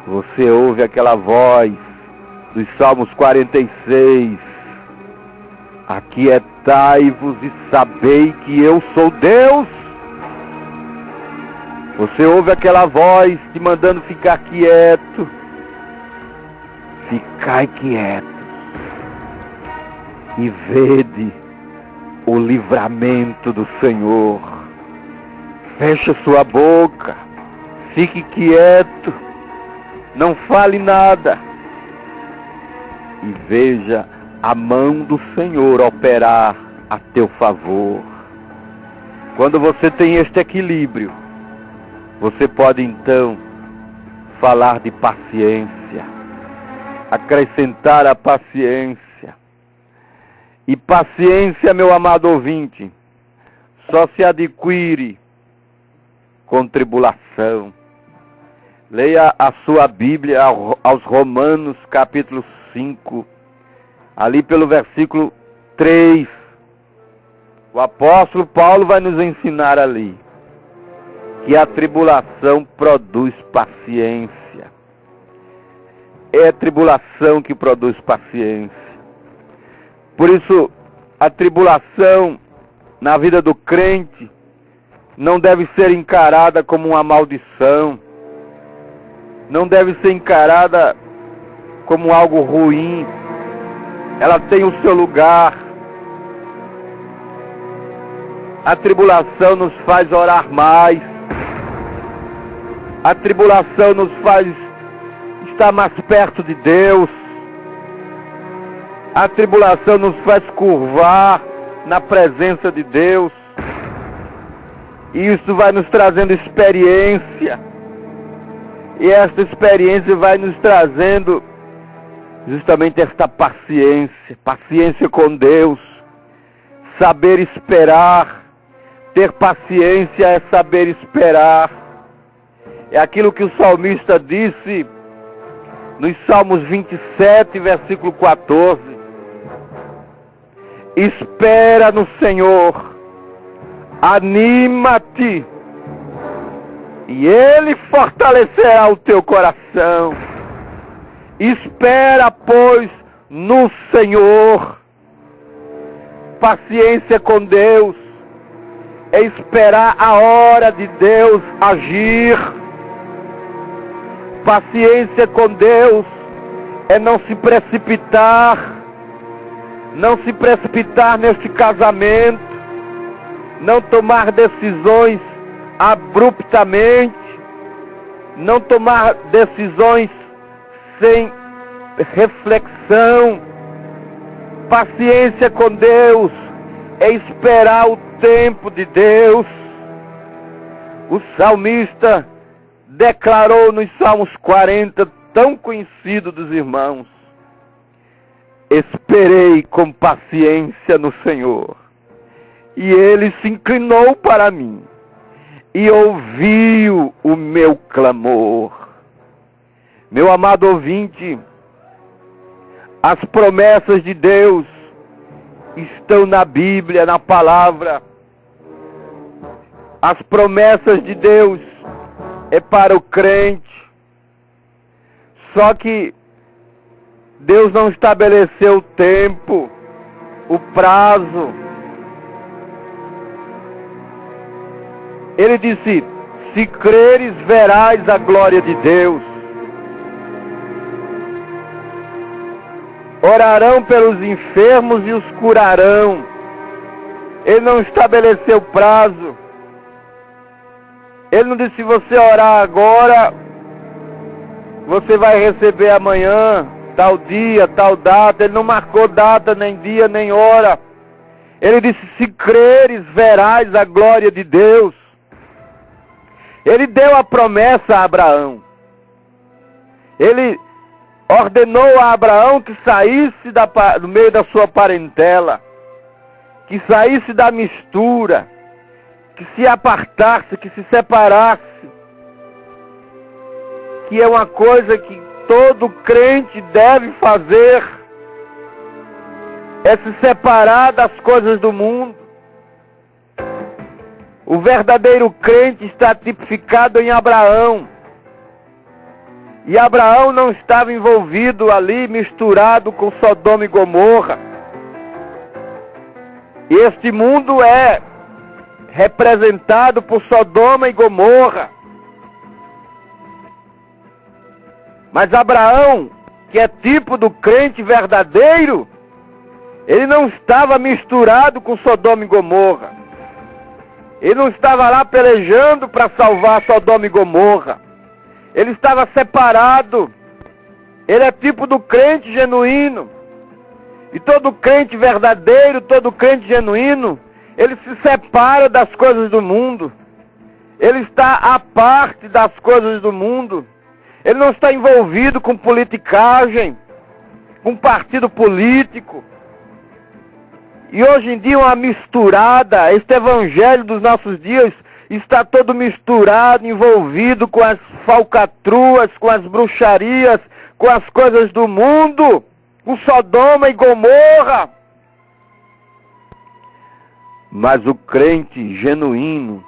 Você ouve aquela voz dos Salmos 46. Aquietai-vos e sabei que eu sou Deus. Você ouve aquela voz te mandando ficar quieto. Ficai quieto e vede o livramento do Senhor. Feche sua boca, fique quieto, não fale nada e veja a mão do Senhor operar a teu favor. Quando você tem este equilíbrio, você pode então falar de paciência, acrescentar a paciência. E paciência, meu amado ouvinte, só se adquire com tribulação. Leia a sua Bíblia aos Romanos, capítulo 5, ali pelo versículo 3. O apóstolo Paulo vai nos ensinar ali que a tribulação produz paciência. É a tribulação que produz paciência. Por isso, a tribulação na vida do crente não deve ser encarada como uma maldição. Não deve ser encarada como algo ruim. Ela tem o seu lugar. A tribulação nos faz orar mais. A tribulação nos faz estar mais perto de Deus. A tribulação nos faz curvar na presença de Deus. E isso vai nos trazendo experiência. E esta experiência vai nos trazendo justamente esta paciência. Paciência com Deus. Saber esperar. Ter paciência é saber esperar. É aquilo que o salmista disse nos Salmos 27, versículo 14. Espera no Senhor, anima-te, e Ele fortalecerá o teu coração. Espera, pois, no Senhor. Paciência com Deus é esperar a hora de Deus agir. Paciência com Deus é não se precipitar. Não se precipitar neste casamento. Não tomar decisões abruptamente. Não tomar decisões sem reflexão. Paciência com Deus é esperar o tempo de Deus. O salmista declarou nos Salmos 40, tão conhecido dos irmãos: esperei com paciência no Senhor, e Ele se inclinou para mim, e ouviu o meu clamor. Meu amado ouvinte, as promessas de Deus estão na Bíblia, na palavra. As promessas de Deus é para o crente. Só que Deus não estabeleceu o tempo, o prazo. Ele disse: se creres, verás a glória de Deus. Orarão pelos enfermos e os curarão. Ele não estabeleceu prazo. Ele não disse: se você orar agora, você vai receber amanhã, tal dia, tal data. Ele não marcou data, nem dia, nem hora. Ele disse: se creres, verás a glória de Deus. Ele deu a promessa a Abraão. Ele ordenou a Abraão que saísse do meio da sua parentela, que saísse da mistura, que se apartasse, que se separasse, que é uma coisa que todo crente deve fazer, é se separar das coisas do mundo. O verdadeiro crente está tipificado em Abraão. E Abraão não estava envolvido ali, misturado com Sodoma e Gomorra. E este mundo é representado por Sodoma e Gomorra. Mas Abraão, que é tipo do crente verdadeiro, ele não estava misturado com Sodoma e Gomorra. Ele não estava lá pelejando para salvar Sodoma e Gomorra. Ele estava separado. Ele é tipo do crente genuíno. E todo crente verdadeiro, todo crente genuíno, ele se separa das coisas do mundo. Ele está à parte das coisas do mundo. Ele não está envolvido com politicagem, com partido político. E hoje em dia uma misturada, este evangelho dos nossos dias está todo misturado, envolvido com as falcatruas, com as bruxarias, com as coisas do mundo. com Sodoma e Gomorra. Mas o crente genuíno,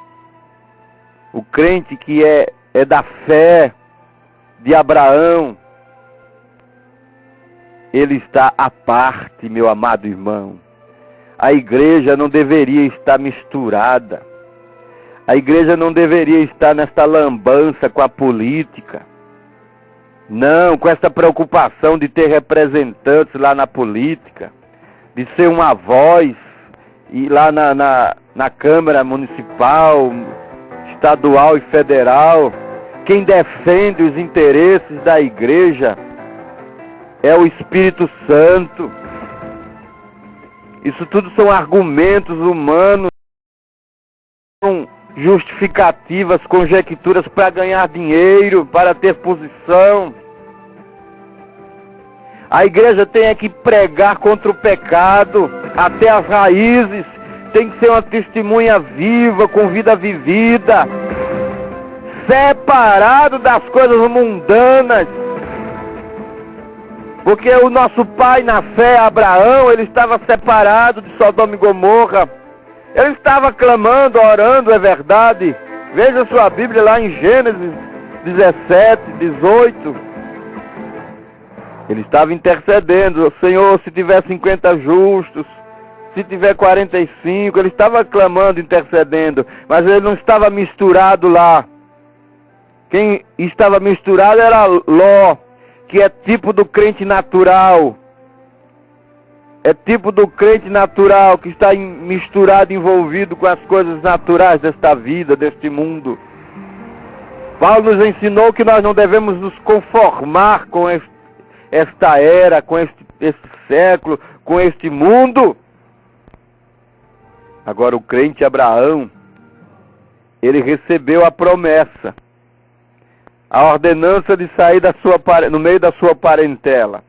o crente que é da fé de Abraão, ele está à parte, meu amado irmão. A igreja não deveria estar misturada. A igreja não deveria estar nesta lambança com a política. Não, com essa preocupação de ter representantes lá na política, de ser uma voz e lá na Câmara Municipal, estadual e federal. Quem defende os interesses da igreja é o Espírito Santo. Isso tudo são argumentos humanos, são justificativas, conjecturas para ganhar dinheiro, para ter posição. A igreja tem que pregar contra o pecado, até as raízes, tem que ser uma testemunha viva, com vida vivida, separado das coisas mundanas. Porque o nosso pai na fé, Abraão, ele estava separado de Sodoma e Gomorra. Ele estava clamando, orando, é verdade. Veja sua Bíblia lá em Gênesis 17, 18. Ele estava intercedendo. Senhor, se tiver 50 justos, se tiver 45, ele estava clamando, intercedendo. Mas ele não estava misturado lá. Quem estava misturado era Ló, que é tipo do crente natural. É tipo do crente natural que está misturado, envolvido com as coisas naturais desta vida, deste mundo. Paulo nos ensinou que nós não devemos nos conformar com esta era, com este século, com este mundo. Agora o crente Abraão, ele recebeu a promessa, a ordenança de sair no meio da sua parentela.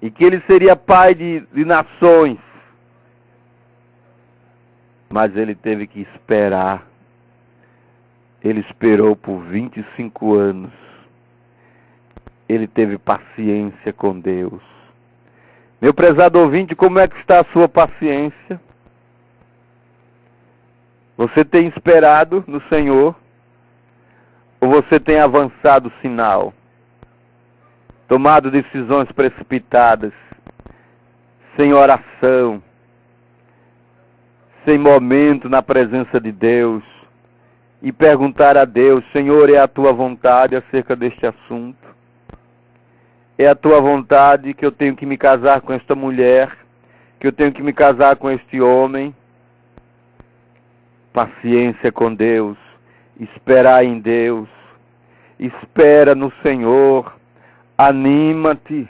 E que ele seria pai de nações. Mas ele teve que esperar. Ele esperou por 25 anos. Ele teve paciência com Deus. Meu prezado ouvinte, como é que está a sua paciência? Você tem esperado no Senhor? Ou você tem avançado o sinal? Tomado decisões precipitadas, sem oração, sem momento na presença de Deus, e perguntar a Deus: Senhor, é a tua vontade acerca deste assunto? É a tua vontade que eu tenho que me casar com esta mulher, que eu tenho que me casar com este homem? Paciência com Deus, esperar em Deus, espera no Senhor. Anima-te,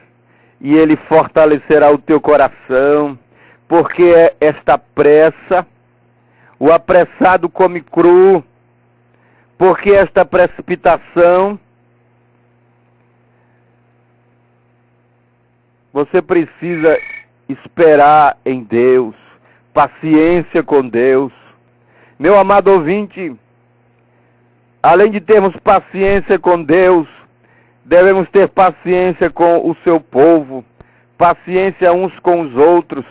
e Ele fortalecerá o teu coração, porque esta pressa, o apressado come cru, porque esta precipitação, você precisa esperar em Deus, paciência com Deus. Meu amado ouvinte, além de termos paciência com Deus, devemos ter paciência com o seu povo, paciência uns com os outros.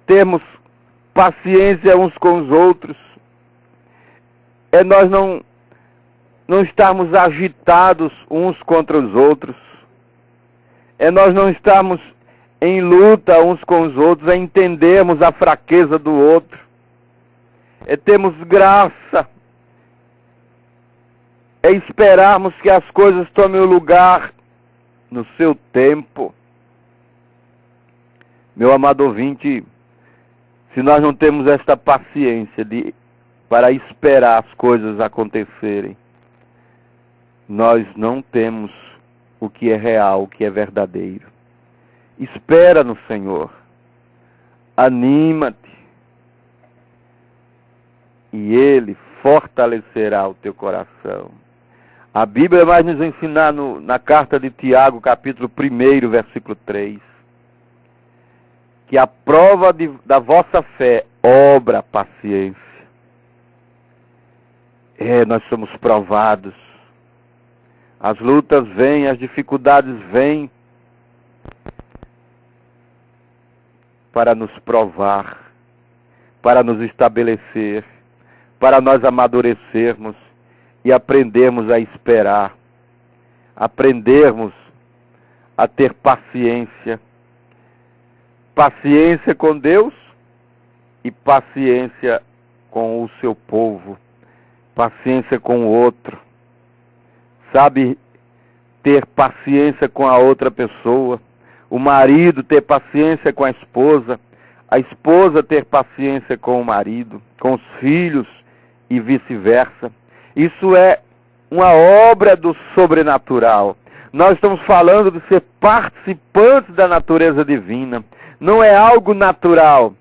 Termos paciência uns com os outros. É nós não estarmos agitados uns contra os outros. É nós não estarmos em luta uns com os outros, é entendermos a fraqueza do outro. É termos graça. É esperarmos que as coisas tomem o lugar no seu tempo. Meu amado ouvinte, se nós não temos esta paciência para esperar as coisas acontecerem, nós não temos o que é real, o que é verdadeiro. Espera no Senhor. Anima-te. E Ele fortalecerá o teu coração. A Bíblia vai nos ensinar na carta de Tiago, capítulo 1, versículo 3, que a prova da vossa fé obra paciência. Nós somos provados. As lutas vêm, as dificuldades vêm, para nos provar, para nos estabelecer, para nós amadurecermos e aprendermos a esperar, aprendermos a ter paciência. Paciência com Deus e paciência com o seu povo, paciência com o outro. Sabe, ter paciência com a outra pessoa, o marido ter paciência com a esposa ter paciência com o marido, com os filhos e vice-versa. Isso é uma obra do sobrenatural. Nós estamos falando de ser participantes da natureza divina. Não é algo natural.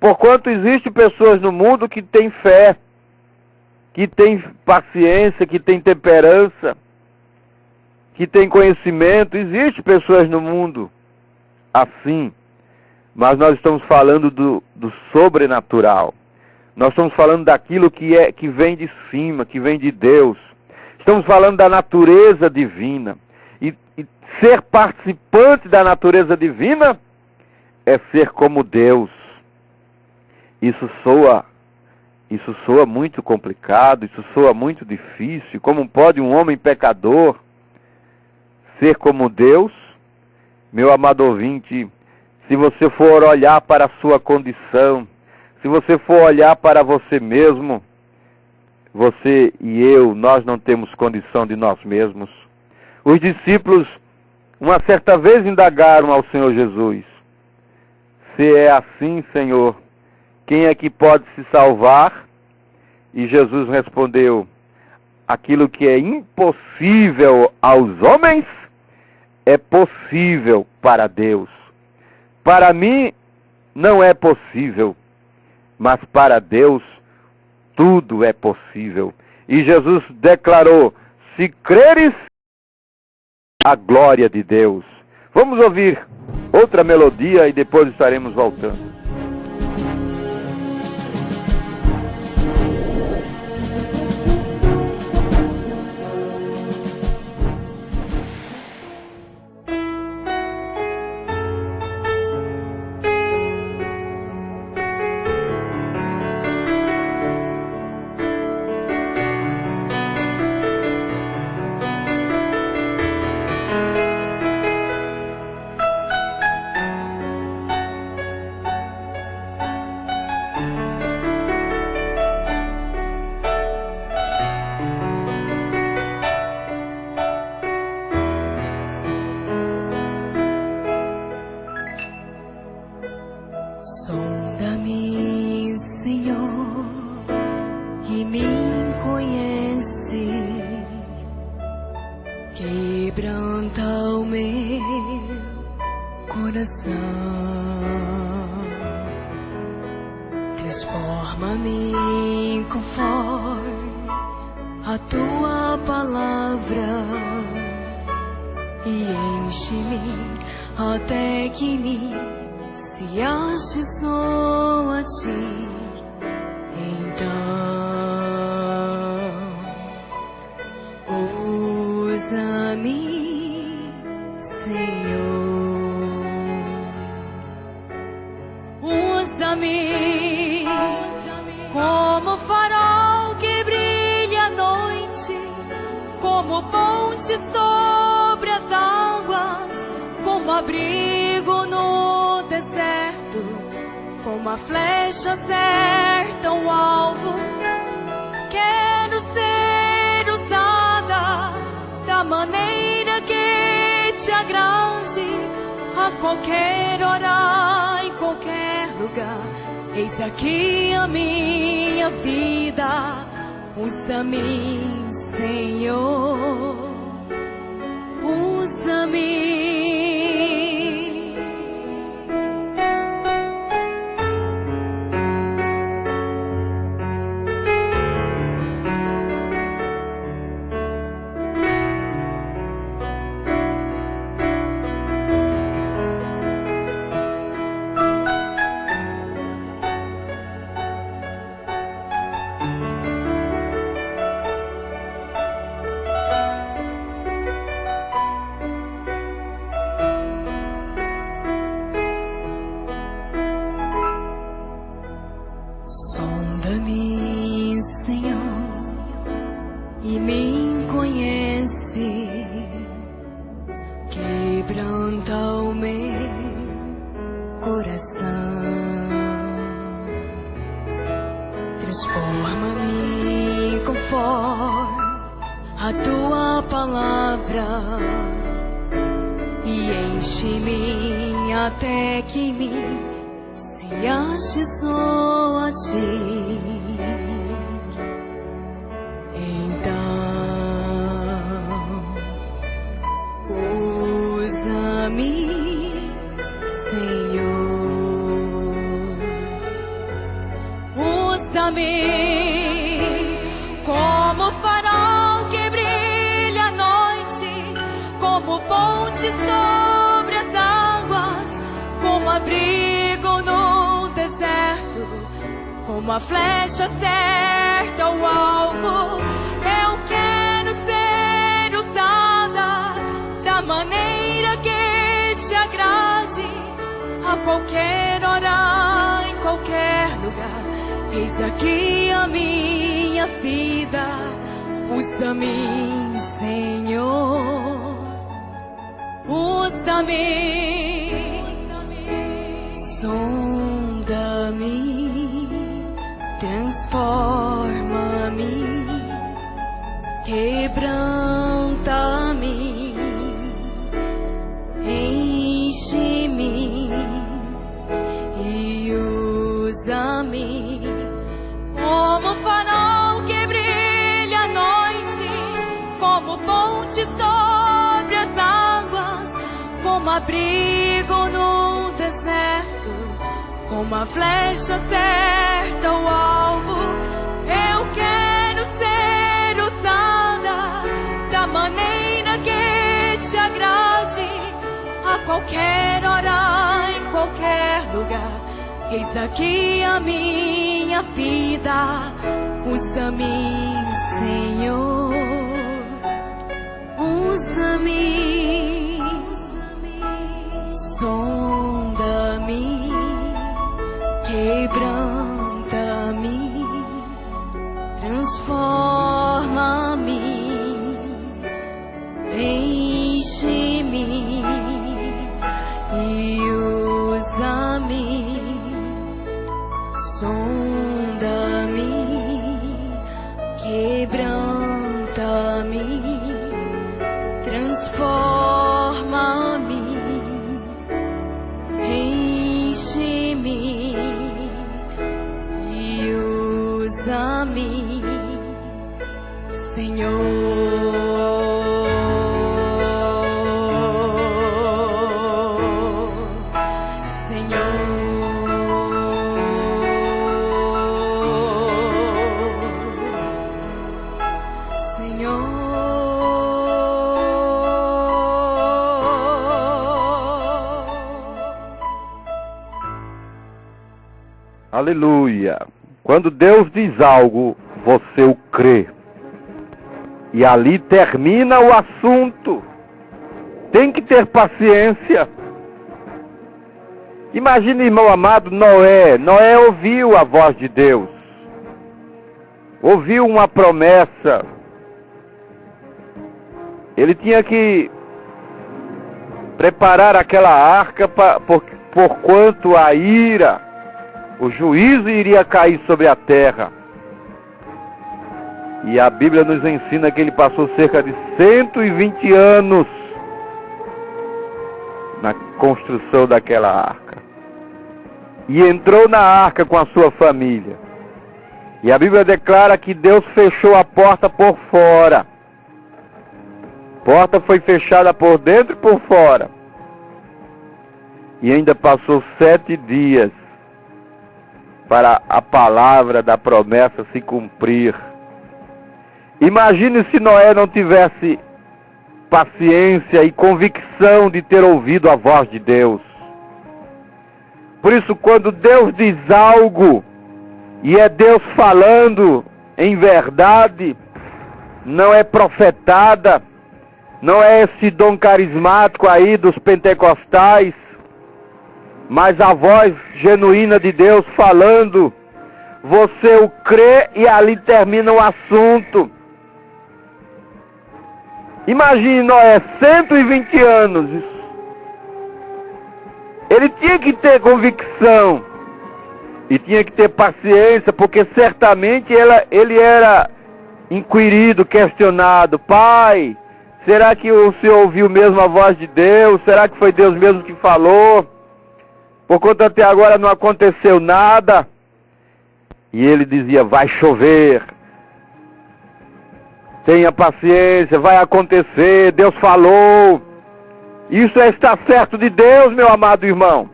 Porquanto existem pessoas no mundo que têm fé, que têm paciência, que têm temperança, que têm conhecimento. Existem pessoas no mundo assim. Mas nós estamos falando do sobrenatural. Nós estamos falando daquilo que vem de cima, que vem de Deus. Estamos falando da natureza divina. E ser participante da natureza divina é ser como Deus. Isso soa muito complicado, isso soa muito difícil. Como pode um homem pecador ser como Deus? Meu amado ouvinte, se você for olhar para a sua condição, se você for olhar para você mesmo, você e eu, nós não temos condição de nós mesmos. Os discípulos, uma certa vez, indagaram ao Senhor Jesus: se é assim, Senhor, quem é que pode se salvar? E Jesus respondeu: aquilo que é impossível aos homens é possível para Deus. Para mim não é possível, mas para Deus tudo é possível. E Jesus declarou: se creres, a glória de Deus. Vamos ouvir outra melodia e depois estaremos voltando. Sonda-me, Senhor, e me conhece. Quebranta o meu coração. Transforma-me conforme a tua palavra e enche-me até que se ache só a ti. Então usa-me, Senhor. Usa-me como farol que brilha à noite, como ponte sobre as águas, como abrigo no deserto, como a flecha acerta um alvo. Quero ser usada da maneira que te agrade, a qualquer hora, em qualquer lugar. Eis aqui a minha vida, usa-me, Senhor, usa-me. Transforma-me conforme a tua palavra e enche-me até que me se ache só a ti. Então, usa-me, Senhor. Usa-me como farol que brilha à noite, como ponte sobre as águas, como abrigo no deserto, como a flecha certa ao alvo. Eu quero ser usada da maneira que te agrade, a qualquer hora, em qualquer lugar. Eis aqui a minha vida, usa-me, Senhor. Usa-me, sonda-me, transforma-me, quebranta-me, enche-me e usa-me como farol que brilha à noite, como ponte sobre as águas, como abrigo no deserto, como a flecha certa ao alvo. Eu quero ser usada da maneira que te agrade, a qualquer hora, em qualquer lugar. Eis aqui a minha vida, usa-me, Senhor. Usa-me, sonda-me, quebranta-me, transforma-me, enche-me e usa-me, sonda-me, quebranta-me, transforma-me, enche-me e usa-me, Senhor. Aleluia! Quando Deus diz algo, você o crê. E ali termina o assunto. Tem que ter paciência. Imagine, irmão amado, Noé. Noé ouviu a voz de Deus. Ouviu uma promessa. Ele tinha que preparar aquela arca porquanto a ira, o juízo iria cair sobre a terra. E a Bíblia nos ensina que ele passou cerca de 120 anos na construção daquela arca. E entrou na arca com a sua família. E a Bíblia declara que Deus fechou a porta por fora. A porta foi fechada por dentro e por fora. E ainda passou 7 dias para a palavra da promessa se cumprir. Imagine se Noé não tivesse paciência e convicção de ter ouvido a voz de Deus. Por isso, quando Deus diz algo, e é Deus falando em verdade, não é profetada, não é esse dom carismático aí dos pentecostais, mas a voz genuína de Deus falando, você o crê e ali termina o assunto. Imagine Noé, 120 anos. Ele tinha que ter convicção e tinha que ter paciência, porque certamente ele era inquirido, questionado. Pai, será que o Senhor ouviu mesmo a voz de Deus? Será que foi Deus mesmo que falou? Por conta até agora não aconteceu nada. E ele dizia, vai chover. Tenha paciência, vai acontecer, Deus falou. Isso é estar certo de Deus, meu amado irmão.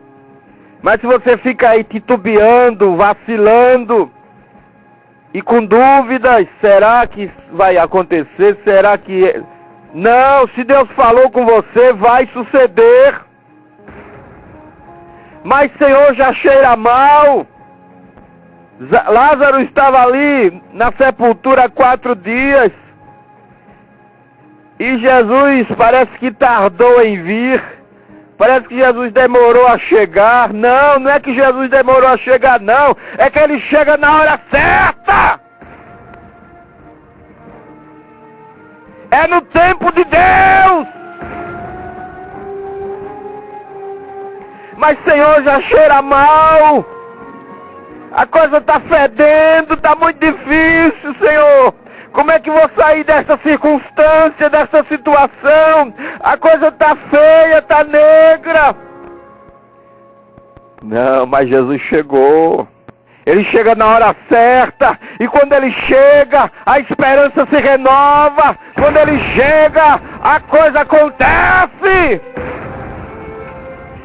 Mas se você fica aí titubeando, vacilando e com dúvidas, será que vai acontecer? Será que... Não, se Deus falou com você, vai suceder. Mas Senhor, já cheira mal. Lázaro estava ali na sepultura há 4 dias. E Jesus parece que tardou em vir. Parece que Jesus demorou a chegar. Não, não é que Jesus demorou a chegar, não. É que ele chega na hora certa. É no tempo de Deus. Mas Senhor, já cheira mal. A coisa está fedendo, está muito difícil, Senhor. Como é que vou sair dessa circunstância, dessa situação? A coisa está feia, está negra. Não, mas Jesus chegou. Ele chega na hora certa. E quando ele chega, a esperança se renova. Quando ele chega, a coisa acontece.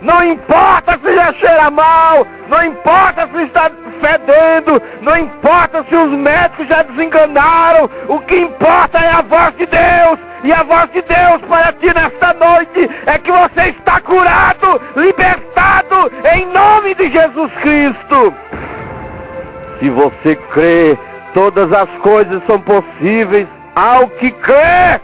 Não importa se já cheira mal, não importa se está fedendo, não importa se os médicos já desenganaram, o que importa é a voz de Deus, e a voz de Deus para ti nesta noite é que você está curado, libertado, em nome de Jesus Cristo. Se você crê, todas as coisas são possíveis ao que crê.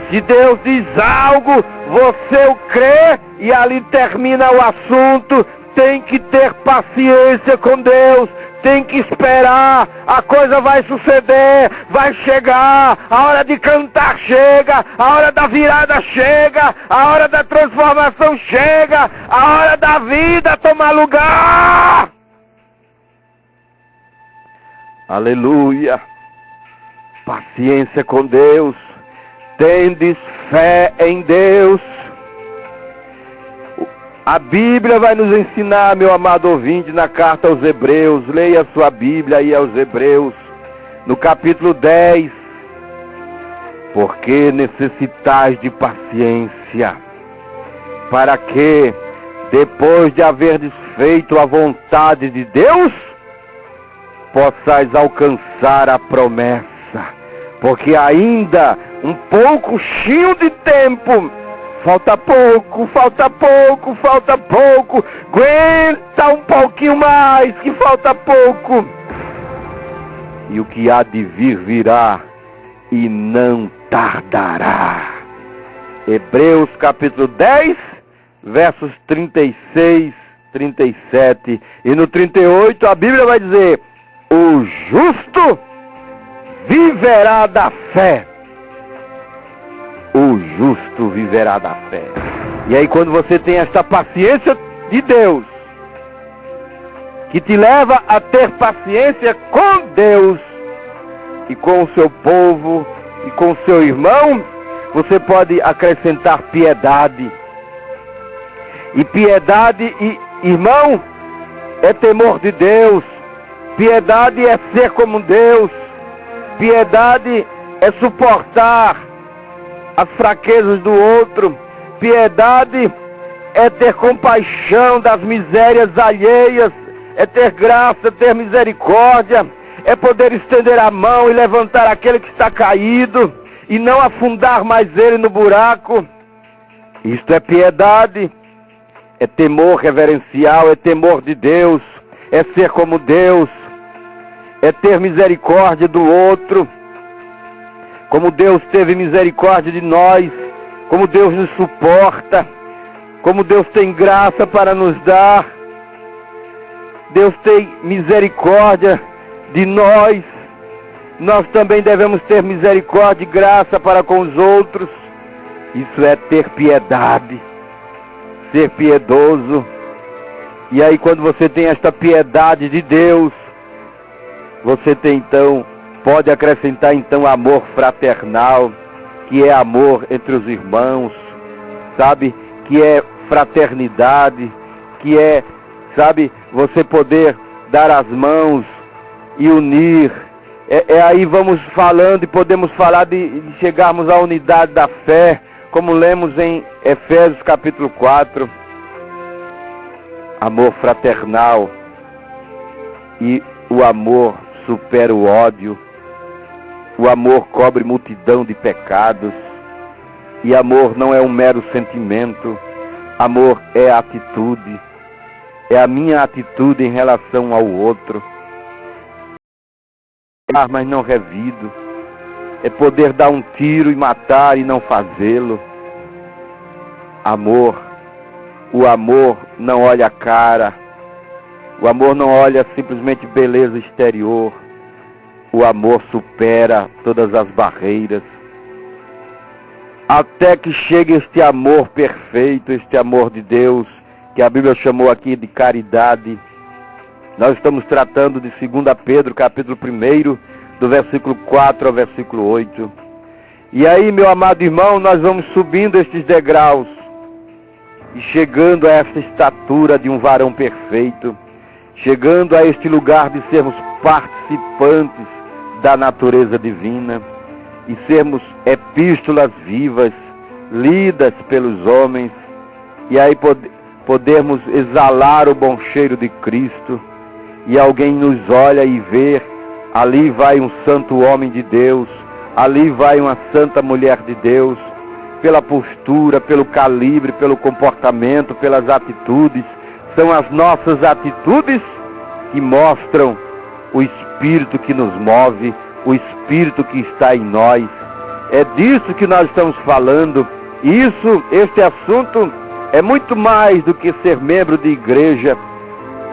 Se Deus diz algo, você o crê e ali termina o assunto. Tem que ter paciência com Deus, tem que esperar, a coisa vai suceder, vai chegar, a hora de cantar chega, a hora da virada chega, a hora da transformação chega, a hora da vida tomar lugar. Aleluia! Paciência com Deus. Tendes fé em Deus. A Bíblia vai nos ensinar, meu amado ouvinte, na carta aos Hebreus. Leia a sua Bíblia aí aos Hebreus, no capítulo 10. Porque necessitais de paciência, para que, depois de haverdes feito a vontade de Deus, possais alcançar a promessa. Porque ainda um pouquinho de tempo, falta pouco, falta pouco, falta pouco, aguenta um pouquinho mais, que falta pouco. E o que há de vir virá, e não tardará. Hebreus capítulo 10, versos 36, 37, e no 38 a Bíblia vai dizer, o justo viverá da fé. O justo viverá da fé. E aí quando você tem esta paciência de Deus, que te leva a ter paciência com Deus, e com o seu povo, e com o seu irmão, você pode acrescentar piedade. E piedade, irmão, é temor de Deus. Piedade é ser como Deus. Piedade é suportar as fraquezas do outro. Piedade é ter compaixão das misérias alheias. É ter graça, ter misericórdia. É poder estender a mão e levantar aquele que está caído e não afundar mais ele no buraco. Isto é piedade. É temor reverencial, é temor de Deus. É ser como Deus. É ter misericórdia do outro, como Deus teve misericórdia de nós, como Deus nos suporta, como Deus tem graça para nos dar. Deus tem misericórdia de nós, nós também devemos ter misericórdia e graça para com os outros. Isso é ter piedade. ser piedoso. E aí quando você tem esta piedade de Deus, você tem então, pode acrescentar então amor fraternal, que é amor entre os irmãos, sabe? Que é fraternidade, que é, sabe, você poder dar as mãos e unir. Aí vamos falando e podemos falar de chegarmos à unidade da fé, como lemos em Efésios capítulo 4. Amor fraternal, e o amor supera o ódio, o amor cobre multidão de pecados, e amor não é um mero sentimento, amor é atitude, é a minha atitude em relação ao outro. Mas não revido, é poder dar um tiro e matar e não fazê-lo. Amor, o amor não olha a cara, o amor não olha simplesmente beleza exterior, o amor supera todas as barreiras, até que chegue este amor perfeito, este amor de Deus, que a Bíblia chamou aqui de caridade. Nós estamos tratando de 2 Pedro, capítulo 1, do versículo 4 ao versículo 8. E aí, meu amado irmão, nós vamos subindo estes degraus e chegando a esta estatura de um varão perfeito, chegando a este lugar de sermos participantes da natureza divina e sermos epístolas vivas, lidas pelos homens, e aí podermos exalar o bom cheiro de Cristo, e alguém nos olha e vê, ali vai um santo homem de Deus, ali vai uma santa mulher de Deus, pela postura, pelo calibre, pelo comportamento, pelas atitudes. São as nossas atitudes que mostram o Espírito que nos move, o Espírito que está em nós. É disso que nós estamos falando. Este assunto é muito mais do que ser membro de igreja.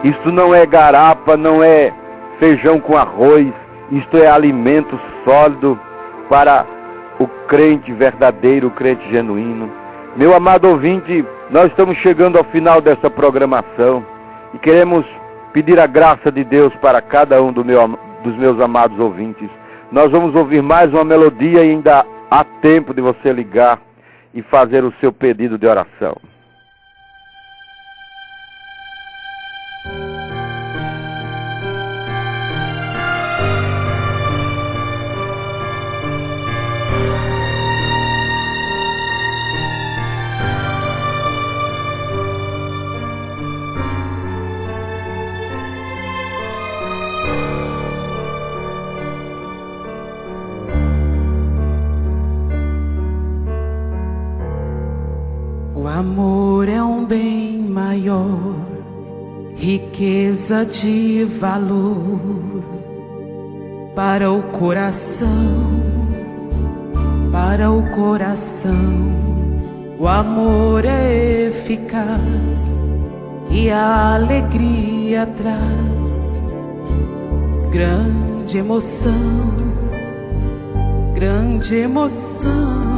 Isto não é garapa, não é feijão com arroz. Isto é alimento sólido para o crente verdadeiro, o crente genuíno. Meu amado ouvinte, nós estamos chegando ao final dessa programação e queremos pedir a graça de Deus para cada um dos meus amados ouvintes. Nós vamos ouvir mais uma melodia e ainda há tempo de você ligar e fazer o seu pedido de oração. O amor é um bem maior, riqueza de valor para o coração, para o coração. O amor é eficaz e a alegria traz grande emoção, grande emoção.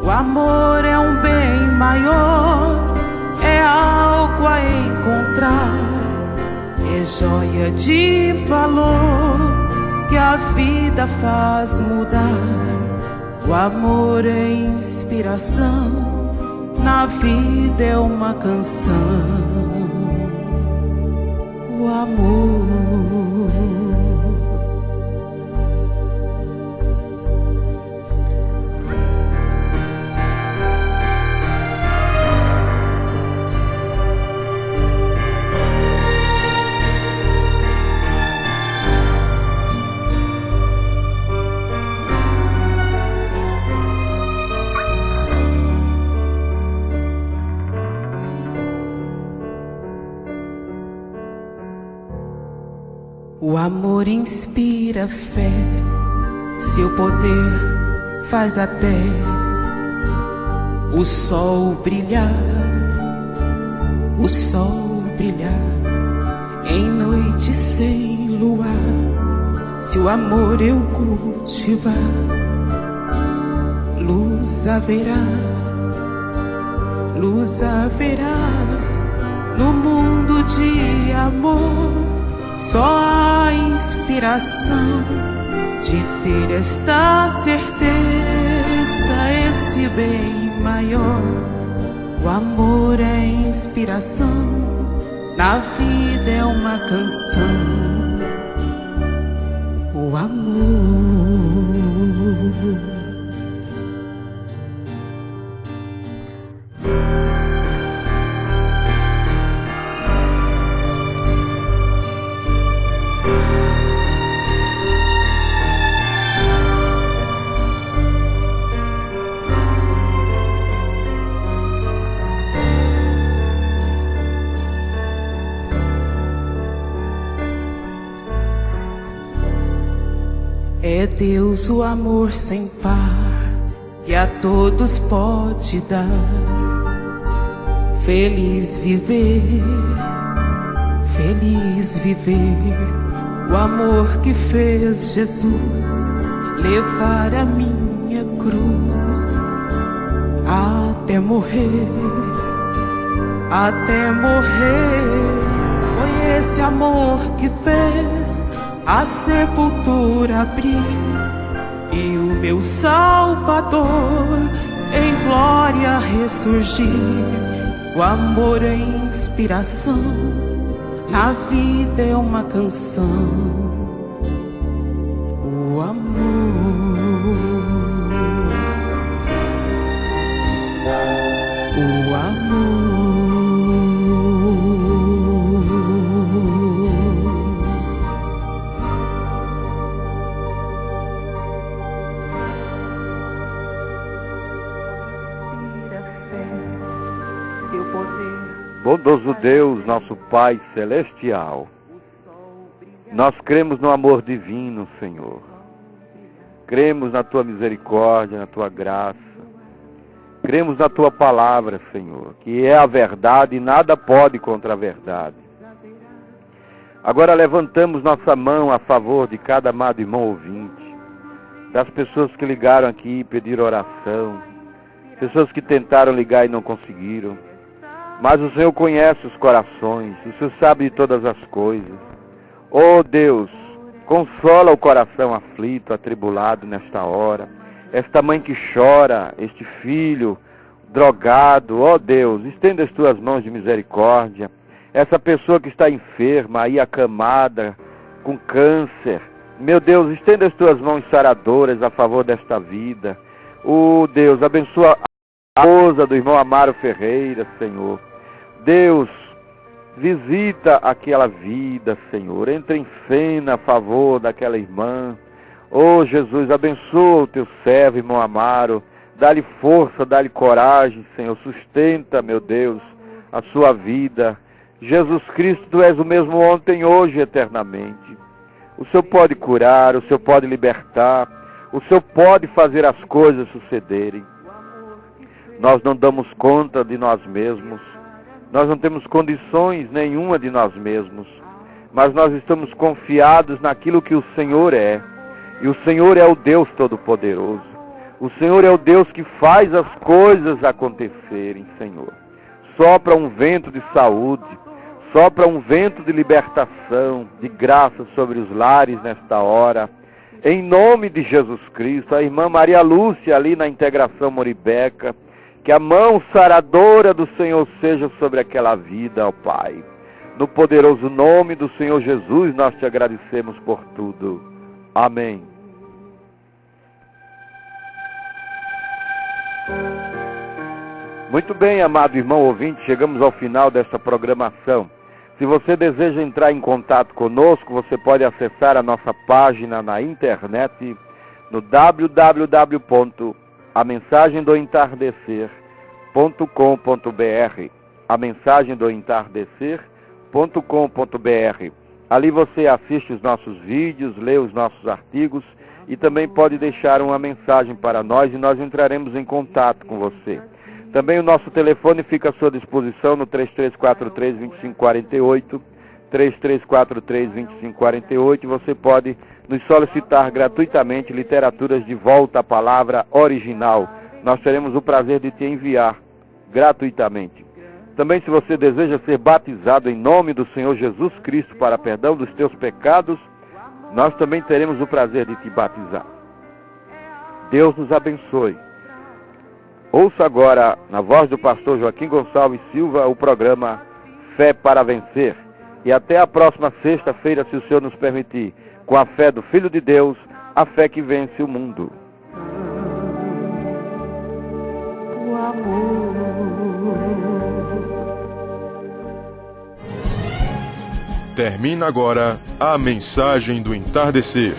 O amor é um bem maior, é algo a encontrar, é joia de valor que a vida faz mudar. O amor é inspiração, na vida é uma canção. O amor. O amor inspira fé, seu poder faz até o sol brilhar, o sol brilhar em noite sem luar. Se o amor eu cultivar, luz haverá, luz haverá no mundo de amor. Só a inspiração de ter esta certeza, esse bem maior. O amor é inspiração, na vida é uma canção. O amor. É Deus o amor sem par, que a todos pode dar. Feliz viver, o amor que fez Jesus levar a minha cruz até morrer, Foi esse amor que fez a sepultura abrir e o meu Salvador em glória ressurgir. O amor é inspiração, na vida é uma canção. O amor, o amor. Bondoso Deus, nosso Pai Celestial, nós cremos no amor divino, Senhor. Cremos na Tua misericórdia, na Tua graça. Cremos na Tua palavra, Senhor, que é a verdade e nada pode contra a verdade. Agora levantamos nossa mão a favor de cada amado irmão ouvinte, das pessoas que ligaram aqui e pediram oração, pessoas que tentaram ligar e não conseguiram. Mas o Senhor conhece os corações, o Senhor sabe de todas as coisas. Oh Deus, consola o coração aflito, atribulado nesta hora. Esta mãe que chora, este filho drogado, oh Deus, estenda as tuas mãos de misericórdia. Essa pessoa que está enferma, aí acamada, com câncer. Meu Deus, estenda as tuas mãos saradoras a favor desta vida. Oh Deus, abençoa a esposa do irmão Amaro Ferreira, Senhor. Deus, visita aquela vida, Senhor. Entra em cena a favor daquela irmã. Oh, Jesus, abençoa o teu servo, irmão Amaro. Dá-lhe força, dá-lhe coragem, Senhor. Sustenta, meu Deus, a sua vida. Jesus Cristo, tu és o mesmo ontem, hoje e eternamente. O Senhor pode curar, o Senhor pode libertar. O Senhor pode fazer as coisas sucederem. Nós não damos conta de nós mesmos. Nós não temos condições nenhuma de nós mesmos, mas nós estamos confiados naquilo que o Senhor é. E o Senhor é o Deus Todo-Poderoso. O Senhor é o Deus que faz as coisas acontecerem, Senhor. Sopra um vento de saúde, sopra um vento de libertação, de graça sobre os lares nesta hora. Em nome de Jesus Cristo, a irmã Maria Lúcia ali na Integração Moribeca, que a mão saradora do Senhor seja sobre aquela vida, ó Pai. No poderoso nome do Senhor Jesus, nós te agradecemos por tudo. Amém. Muito bem, amado irmão ouvinte, chegamos ao final desta programação. Se você deseja entrar em contato conosco, você pode acessar a nossa página na internet no amensagemdoentardecer.com.br, amensagemdoentardecer.com.br. Ali você assiste os nossos vídeos, lê os nossos artigos e também pode deixar uma mensagem para nós e nós entraremos em contato com você. Também o nosso telefone fica à sua disposição no 3343-2548, 3343-2548. Você pode nos solicitar gratuitamente literaturas de volta à palavra original. Nós teremos o prazer de te enviar gratuitamente. Também, se você deseja ser batizado em nome do Senhor Jesus Cristo para perdão dos teus pecados, nós também teremos o prazer de te batizar. Deus nos abençoe. Ouça agora, na voz do pastor Joaquim Gonçalves Silva, o programa Fé para Vencer. E até a próxima sexta-feira, se o Senhor nos permitir, com a fé do Filho de Deus, a fé que vence o mundo. O amor. Termina agora a mensagem do entardecer.